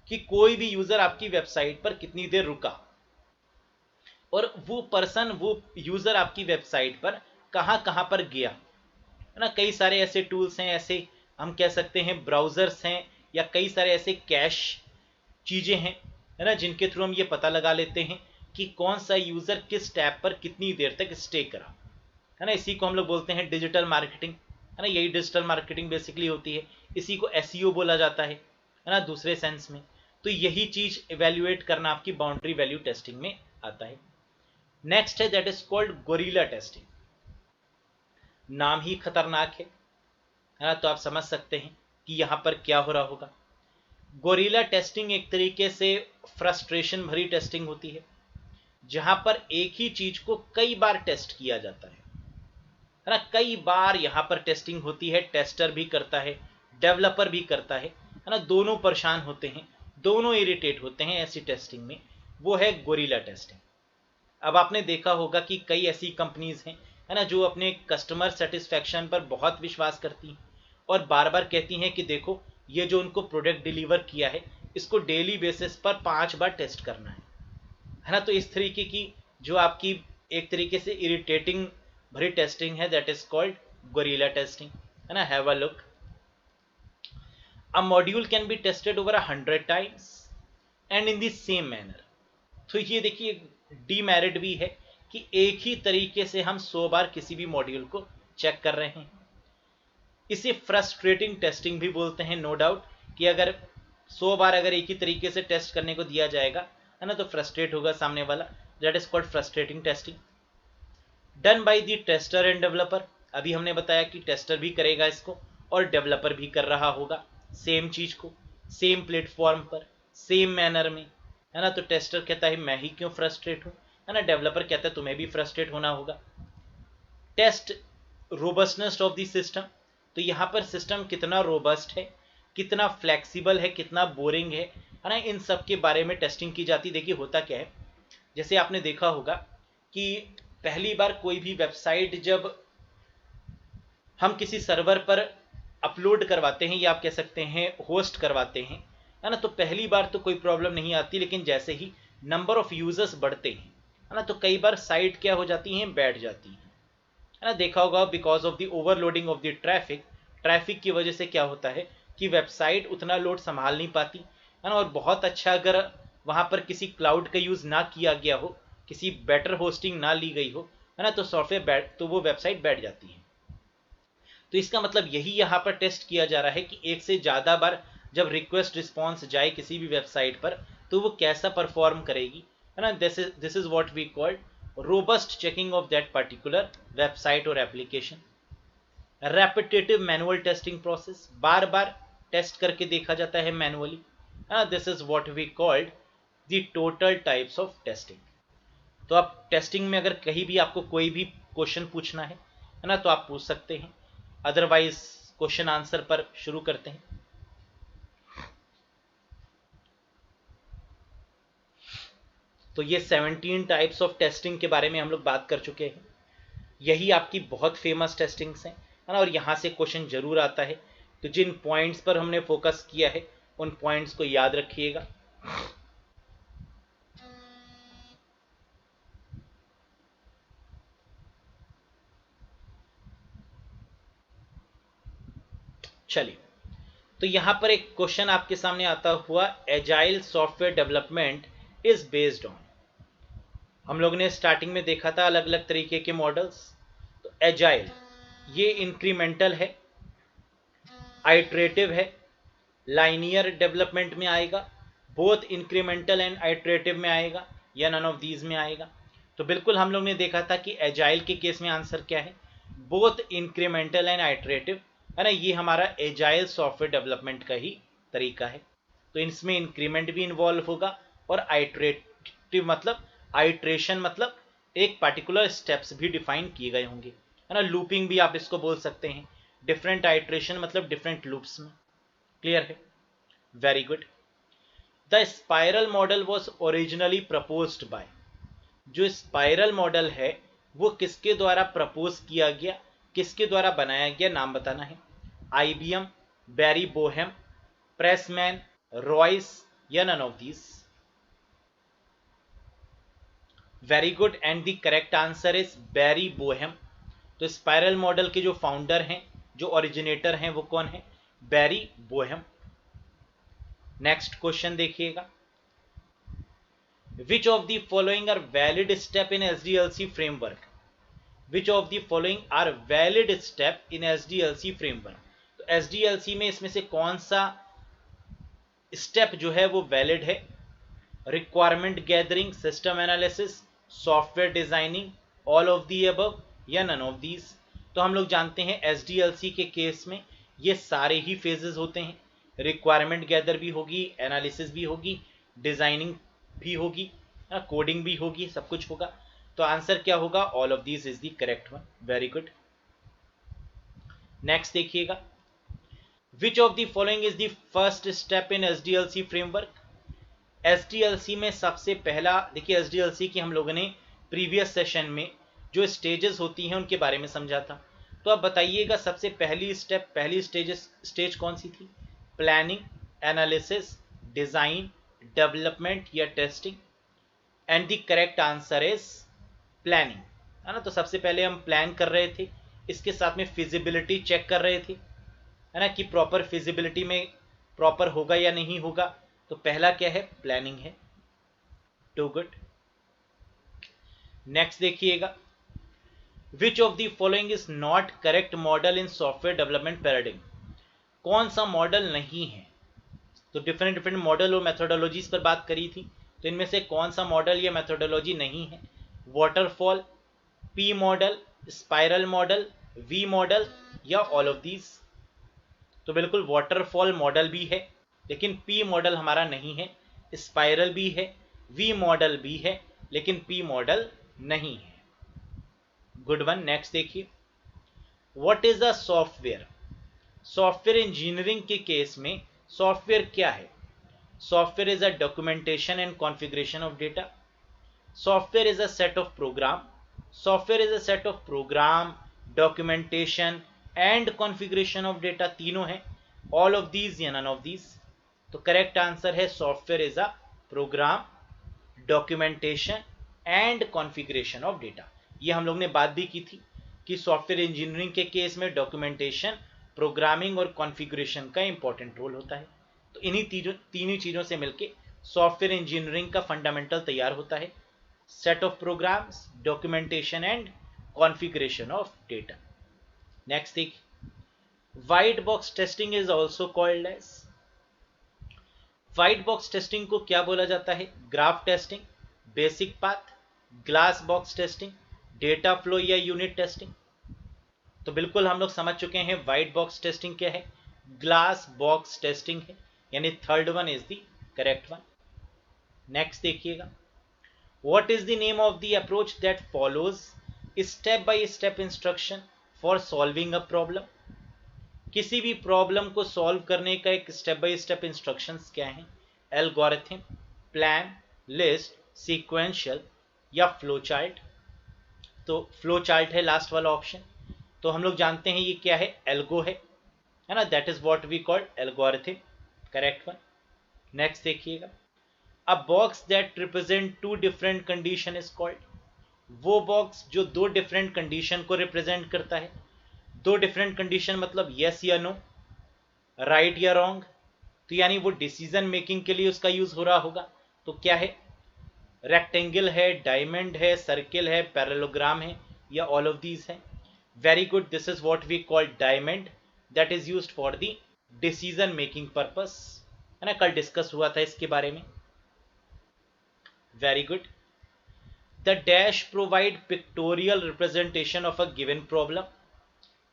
कि कोई भी यूजर आपकी वेबसाइट पर कितनी देर रुका और वो यूजर आपकी वेबसाइट पर कहाँ कहाँ पर गया, है ना। कई सारे ऐसे टूल्स हैं, ऐसे हम कह सकते हैं ब्राउजर्स हैं, या कई सारे ऐसे कैश चीजें हैं, है ना, जिनके थ्रू हम ये पता लगा लेते हैं कि कौन सा यूजर किस टैब पर कितनी देर तक स्टे करा, है ना। इसी को हम लोग बोलते हैं डिजिटल मार्केटिंग, है ना। यही डिजिटल मार्केटिंग बेसिकली होती है। इसी को एसईओ बोला जाता है ना, दूसरे सेंस में। तो यही चीज इवेल्युएट करना आपकी बाउंड्री वैल्यू टेस्टिंग में आता है। नेक्स्ट है that is called gorilla testing. नाम ही खतरनाक है ना, तो आप समझ सकते हैं कि यहां पर क्या हो रहा होगा। गोरिल्ला टेस्टिंग एक तरीके से फ्रस्ट्रेशन भरी टेस्टिंग होती है, जहां पर एक ही चीज को कई बार टेस्ट किया जाता है ना। कई बार यहां पर टेस्टिंग होती है, टेस्टर भी करता है, डेवलपर भी करता है ना, दोनों परेशान होते हैं, दोनों इरिटेट होते हैं ऐसी टेस्टिंग में, वो है गोरिल्ला टेस्टिंग। अब आपने देखा होगा कि कई ऐसी कंपनीज हैं है ना, जो अपने कस्टमर सेटिस्फेक्शन पर बहुत विश्वास करती हैं और बार बार कहती हैं कि देखो ये जो उनको प्रोडक्ट डिलीवर किया है इसको डेली बेसिस पर 5 बार टेस्ट करना है ना। तो इस तरीके की जो आपकी एक तरीके से इरिटेटिंग भरी टेस्टिंग है, that is called gorilla testing, है ना। Have a look. A module can be tested over 100 times and in the same manner। तो ये देखिए डीमेरिट भी है कि एक ही तरीके से हम 100 बार किसी भी मॉड्यूल को चेक कर रहे हैं। इसे फ्रस्ट्रेटिंग टेस्टिंग भी बोलते हैं, नो डाउट, कि अगर 100 बार अगर एक ही तरीके से टेस्ट करने को दिया जाएगा है ना, तो फ्रस्ट्रेट होगा सामने वाला, that is called frustrating testing. Done by the tester end developer. अभी हमने बताया कि टेस्टर भी करेगा इसको और डेवलपर भी कर रहा होगा सेम चीज को, सेम प्लेटफॉर्म पर, सेम मैनर में, है ना। तो टेस्टर कहता है मैं ही क्यों फ्रस्ट्रेट हूं, है ना, डेवलपर कहता है तुम्हें भी फ्रस्ट्रेट होना होगा। Test robustness of the system. तो यहां पर सिस्टम कितना रोबस्ट है, कितना फ्लेक्सिबल है, कितना बोरिंग है ना, इन सब के बारे में टेस्टिंग की जाती। देखिए होता क्या है, जैसे आपने देखा होगा कि पहली बार कोई भी वेबसाइट जब हम किसी सर्वर पर अपलोड करवाते हैं या आप कह सकते हैं होस्ट करवाते हैं, है ना, तो पहली बार तो कोई प्रॉब्लम नहीं आती, लेकिन जैसे ही नंबर ऑफ यूजर्स बढ़ते हैं, है ना, तो कई बार साइट क्या हो जाती हैं, बैठ जाती है ना। देखा होगा because of the overloading of the traffic की वजह से क्या होता है कि वेबसाइट उतना लोड संभाल नहीं पाती, है ना। और बहुत अच्छा अगर वहां पर किसी क्लाउड का यूज ना किया गया हो, किसी बेटर होस्टिंग ना ली गई हो, है ना, तो सॉफ्टवेयर तो वो वेबसाइट बैठ जाती है। तो इसका मतलब यही यहाँ पर टेस्ट किया जा रहा है कि एक से ज़्यादा बार जब रिक्वेस्ट रिस्पॉन्स जाए किसी भी वेबसाइट पर तो वो कैसा परफॉर्म करेगी, है ना। This is what we called robust checking of that particular website और application. Repetitive manual testing process, बार बार टेस्ट करके देखा जाता है मैनुअली, है ना। This is what we called the total types of testing. तो आप टेस्टिंग में अगर कहीं भी आपको कोई भी क्वेश्चन पूछना है ना, तो आप पूछ सकते हैं, अदरवाइज क्वेश्चन आंसर पर शुरू करते हैं। तो ये 17 टाइप्स ऑफ टेस्टिंग के बारे में हम लोग बात कर चुके हैं। यही आपकी बहुत फेमस टेस्टिंग्स हैं, है ना, और यहाँ से क्वेश्चन जरूर आता है। तो जिन पॉइंट्स पर हमने फोकस किया है उन पॉइंट्स को याद रखिएगा। चलिए, तो यहां पर एक क्वेश्चन आपके सामने आता हुआ, agile software development is based on. हम लोग ने स्टार्टिंग में देखा था अलग अलग तरीके के मॉडल्स। तो एजाइल ये इंक्रीमेंटल है, आइट्रेटिव है, लाइनियर डेवलपमेंट में आएगा, बोथ इंक्रीमेंटल एंड आइट्रेटिव में आएगा, या नन ऑफ दीज में आएगा। तो बिल्कुल हम लोग ने देखा था कि एजाइल के केस में आंसर क्या है, बोथ इंक्रीमेंटल एंड आइट्रेटिव, है ना। ये हमारा एजाइल सॉफ्टवेयर डेवलपमेंट का ही तरीका है। तो इसमें इंक्रीमेंट भी इन्वॉल्व होगा और आइट्रेटिव मतलब आइट्रेशन मतलब एक पार्टिकुलर स्टेप्स भी डिफाइन किए गए होंगे, है ना। लूपिंग भी आप इसको बोल सकते हैं, डिफरेंट आइट्रेशन मतलब डिफरेंट लूप्स में। क्लियर है, very good. The spiral model was originally proposed by. जो स्पाइरल मॉडल है वो किसके द्वारा प्रपोज किया गया, किसके द्वारा बनाया गया, नाम बताना है। IBM, Barry Boehm, Pressman, Royce, या none of these. Very good, and the correct answer is Barry Boehm. तो स्पाइरल मॉडल के जो फाउंडर हैं, जो ओरिजिनेटर हैं, वो कौन है, बैरी बोहेम। नेक्स्ट क्वेश्चन देखिएगा, which of the following are valid step in SDLC framework. Which of the following are valid step in SDLC framework. तो एसडीएलसी में इसमें से कौन सा स्टेप जो है वो वैलिड है, requirement gathering, system analysis, software designing, all of the above, या नन ऑफ दीज। तो हम लोग जानते हैं एसडीएलसी के केस में ये सारे ही फेजेस होते हैं, रिक्वायरमेंट गैदर भी होगी, एनालिसिस भी होगी, डिजाइनिंग भी होगी, कोडिंग भी होगी, सब कुछ होगा। तो आंसर क्या होगा, all of these is the correct one. Very good. Next देखिएगा, which of the following is the first step in SDLC framework? SDLC में सबसे पहला, देखिए SDLC की हम लोगों ने प्रीवियस सेशन में जो स्टेजेस होती हैं उनके बारे में समझा था। तो अब बताइएगा सबसे पहली स्टेज कौन सी थी? प्लानिंग, एनालिसिस, डिजाइन, डेवलपमेंट या testing? And the correct answer is planning, है ना। तो सबसे पहले हम प्लान कर रहे थे, इसके साथ में फिजिबिलिटी चेक कर रहे थे, है ना, कि प्रॉपर फिजिबिलिटी में प्रॉपर होगा या नहीं होगा। तो पहला क्या है? प्लानिंग है। To good. नेक्स्ट देखिएगा, which of the following is not correct model in software development paradigm? कौन सा मॉडल नहीं है? तो डिफरेंट डिफरेंट मॉडल और मेथोडोलॉजीज पर बात करी थी, तो इनमें से कौन सा मॉडल या मेथोडोलॉजी नहीं है? Waterfall, P model, spiral model, V model या ऑल ऑफ दीज? तो बिल्कुल वाटरफॉल मॉडल भी है, लेकिन पी मॉडल हमारा नहीं है। स्पाइरल भी है, वी मॉडल भी है, लेकिन पी मॉडल नहीं है। Good one. नेक्स्ट देखिए, what is a software? Software engineering के केस में सॉफ्टवेयर क्या है? Software is a documentation and configuration of data. Software is a set of program. Software is a set of program, documentation and configuration of data, तीनों है। All of these या none of these? तो correct answer है software is a program, documentation and configuration of data. ये हम लोग ने बात भी की थी कि सॉफ्टवेयर इंजीनियरिंग के केस में डॉक्यूमेंटेशन, प्रोग्रामिंग और कॉन्फ़िगरेशन का इंपॉर्टेंट रोल होता है। तो इन्हीं तीनों चीज़ों से मिलके सॉफ्टवेयर इंजीनियरिंग का फंडामेंटल तैयार होता है, set of programs, documentation and configuration of data. Next देखिए, white box testing is also called as? White box testing को क्या बोला जाता है? Graph testing, basic path, glass box testing, data flow या यूनिट टेस्टिंग? तो बिल्कुल हम लोग समझ चुके हैं व्हाइट बॉक्स टेस्टिंग क्या है, ग्लास बॉक्स टेस्टिंग है, यानी third one is the correct one. Next देखिएगा, what is the name of the approach that follows step by step instruction for solving a problem? किसी भी प्रॉब्लम को solve करने का एक स्टेप बाय स्टेप इंस्ट्रक्शंस क्या है? एल्गोरिथम, प्लान, लिस्ट, सीक्वेंशियल या फ्लो चार्ट? तो फ्लो चार्ट है लास्ट वाला ऑप्शन। तो हम लोग जानते हैं ये क्या है, एल्गो है ना, that is what we called algorithm, correct one. Next देखिएगा, a box that represent two different condition is called? वो बॉक्स जो दो डिफरेंट कंडीशन को रिप्रेजेंट करता है। दो डिफरेंट कंडीशन मतलब यस या नो, राइट या रॉन्ग, तो यानी वो डिसीजन मेकिंग के लिए उसका यूज हो रहा होगा। तो क्या है? रेक्टेंगल है, डायमंड है, सर्किल है, पैरेललोग्राम है या ऑल ऑफ दीज है? Very good, this is what we call diamond, that is used for the decision making purpose, है ना, कल डिस्कस हुआ था इसके बारे में। Very good. The dash provide pictorial representation of a given problem.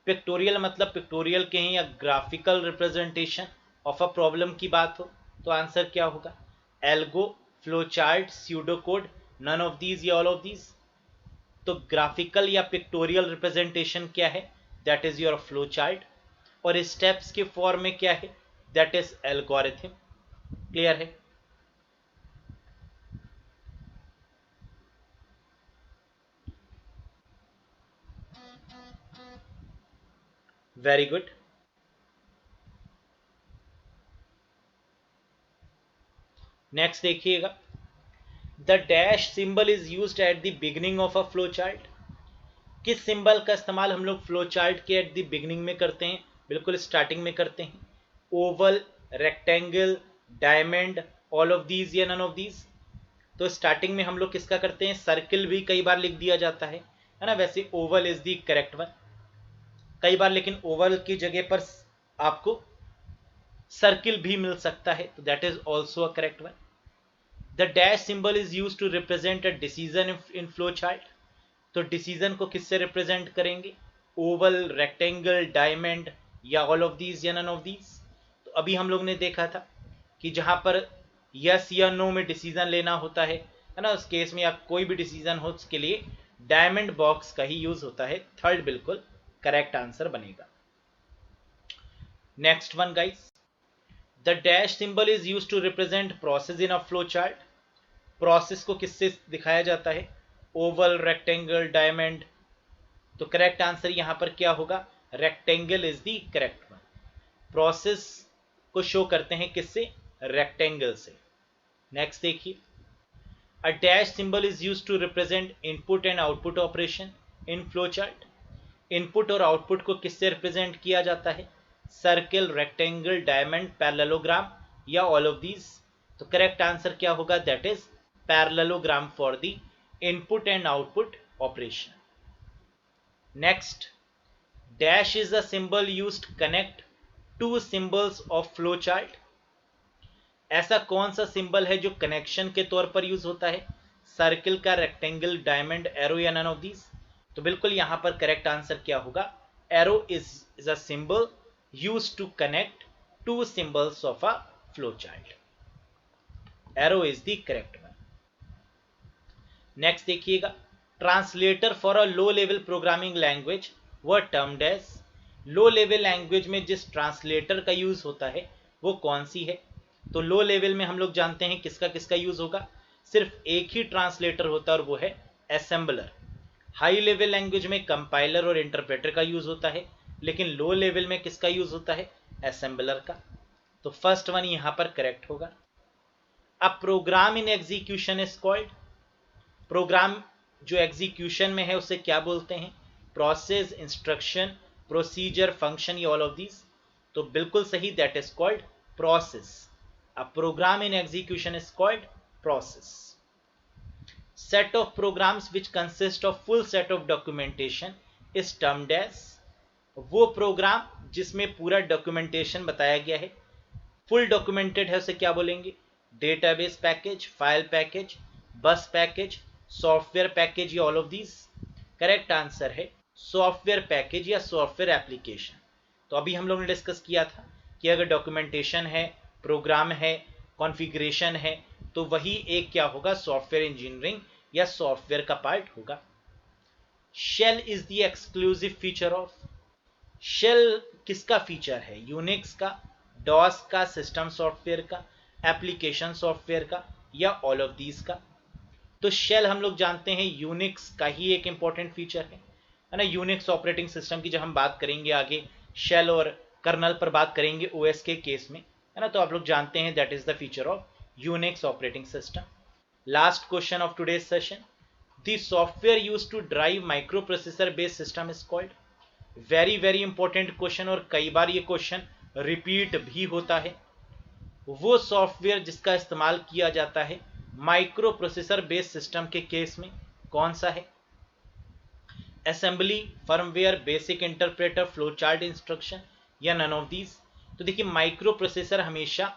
Pictorial मतलब पिक्टोरियल के हैं या graphical representation of a problem की बात हो, तो आंसर क्या होगा? Algo, flow chart, pseudo code, none of these या ऑल ऑफ दीज? तो ग्राफिकल या पिक्टोरियल रिप्रेजेंटेशन क्या है? That is your flow chart. और स्टेप्स के फॉर्म में क्या है? That is algorithm. क्लियर है? Very good. नेक्स्ट देखिएगा, the dash symbol is used at the beginning of a flow chart. किस सिंबल का इस्तेमाल हम लोग फ्लो चार्ट के एट द बिगिनिंग में करते हैं? बिल्कुल स्टार्टिंग में करते हैं। Oval, rectangle, diamond, all of these या नन ऑफ दीज? तो स्टार्टिंग में हम लोग किसका करते हैं? सर्किल भी कई बार लिख दिया जाता है ना, वैसे Oval is the correct one कई बार, लेकिन ओवल की जगह पर आपको सर्किल भी मिल सकता है, तो that is also a correct one. The dash symbol is use to represent a decision in flow chart. तो डिसीजन को किससे रिप्रेजेंट करेंगे? ओवल, रेक्टेंगल, डायमंड या ऑल ऑफ दीज या नन ऑफ दीज? तो अभी हम लोग ने देखा था कि जहां पर यस या नो में डिसीजन लेना होता है ना, उस केस में या कोई भी डिसीजन हो उसके लिए डायमंड बॉक्स का ही यूज होता है। थर्ड बिल्कुल करेक्ट आंसर बनेगा। Next one guys, the dash symbol is use to represent process in a flow chart. Process को किससे दिखाया जाता है? Oval, rectangle, diamond. तो करेक्ट आंसर यहां पर क्या होगा? Rectangle is the correct one. Process को शो करते हैं किससे? रेक्टेंगल से। नेक्स्ट देखिए, a dash symbol is use to represent input and output operation in flow chart. Input और आउटपुट को किससे रिप्रेजेंट किया जाता है? सर्किल, रेक्टेंगल, डायमंड, पैरेललोग्राम या ऑल ऑफ दीज। तो करेक्ट आंसर क्या होगा? That is parallelogram for the input and output operation. Next, dash is a symbol used to connect two symbols of flow chart. ऐसा कौन सा symbol है जो connection के तौर पर यूज होता है? सर्किल का, रेक्टेंगल, डायमंड, एरो या नन ऑफ दीज। तो बिल्कुल यहां पर करेक्ट आंसर क्या होगा? Arrow is a symbol used to connect two symbols of a flow chart. Arrow is the correct one. Next देखिएगा, translator for a low level programming language were termed as. Low level language में जिस translator का use होता है वो कौन सी है? तो लो लेवल में हम लोग जानते हैं किसका किसका यूज होगा? सिर्फ एक ही ट्रांसलेटर होता है और वो है असेंबलर। हाई लेवल लैंग्वेज में कंपाइलर और इंटरप्रेटर का यूज होता है, लेकिन लो लेवल में किसका यूज होता है? असेंबलर का। तो फर्स्ट वन यहां पर करेक्ट होगा। A program in execution is called. Program जो एग्जीक्यूशन में है उसे क्या बोलते हैं? प्रोसेस, इंस्ट्रक्शन, प्रोसीजर, फंक्शन या ऑल ऑफ दीज। तो बिल्कुल सही, that is called process. A program in execution is called process. Set of programs which consist of full set of documentation is termed as। वो programme जिसमें पूरा documentation बताया गया है, फुल डॉक्यूमेंटेड है, उसे क्या बोलेंगे? डेटाबेस पैकेज, फाइल पैकेज, बस पैकेज, सॉफ्टवेयर पैकेज या all of these. Correct answer है सॉफ्टवेयर पैकेज या सॉफ्टवेयर एप्लीकेशन। तो अभी हम लोग ने डिस्कस किया था कि अगर डॉक्यूमेंटेशन है, प्रोग्राम है, कॉन्फ़िगरेशन है, तो वही एक क्या होगा? सॉफ्टवेयर इंजीनियरिंग या सॉफ्टवेयर का पार्ट होगा। Shell is the exclusive feature of. Shell किसका फीचर है? यूनिक्स का, डॉस का, सिस्टम सॉफ्टवेयर का, एप्लीकेशन सॉफ्टवेयर का या ऑल ऑफ दीज का। तो शेल हम लोग जानते हैं यूनिक्स का ही एक इंपॉर्टेंट फीचर है ना। यूनिक्स ऑपरेटिंग सिस्टम की जब हम बात करेंगे आगे, शेल और कर्नल पर बात करेंगे ओएस के केस में, है ना। तो आप लोग जानते हैं that is the feature of Unix operating system. Last question of today's session, the software used to drive microprocessor based system is called. Very very important question, और कई बार ये क्वेश्चन रिपीट भी होता है। वो सॉफ्टवेयर जिसका इस्तेमाल किया जाता है माइक्रो प्रोसेसर बेस्ड सिस्टम के केस में, कौन सा है? Assembly, firmware, basic interpreter, flow chart instruction या नन ऑफ दीज। तो देखिए, माइक्रो प्रोसेसर हमेशा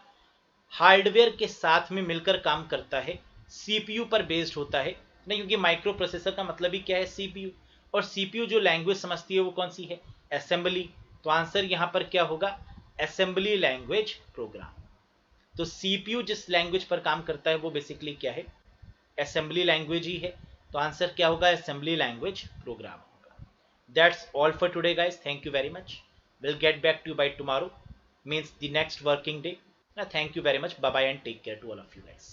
हार्डवेयर के साथ में मिलकर काम करता है, सीपीयू पर बेस्ड होता है ना, क्योंकि माइक्रो प्रोसेसर का मतलब ही क्या है? सीपीयू। और सीपीयू जो लैंग्वेज समझती है वो कौन सी है? असेंबली। तो आंसर यहां पर क्या होगा? Assembly language programme. तो सीपीयू जिस लैंग्वेज पर काम करता है वो बेसिकली क्या है? असेंबली लैंग्वेज ही है। तो आंसर क्या होगा? असेंबली लैंग्वेज प्रोग्राम होगा। That's all for today guys, thank you very much. Will get back to you by tomorrow, means the next working day. Thank you very much. Bye bye and take care to all of you guys.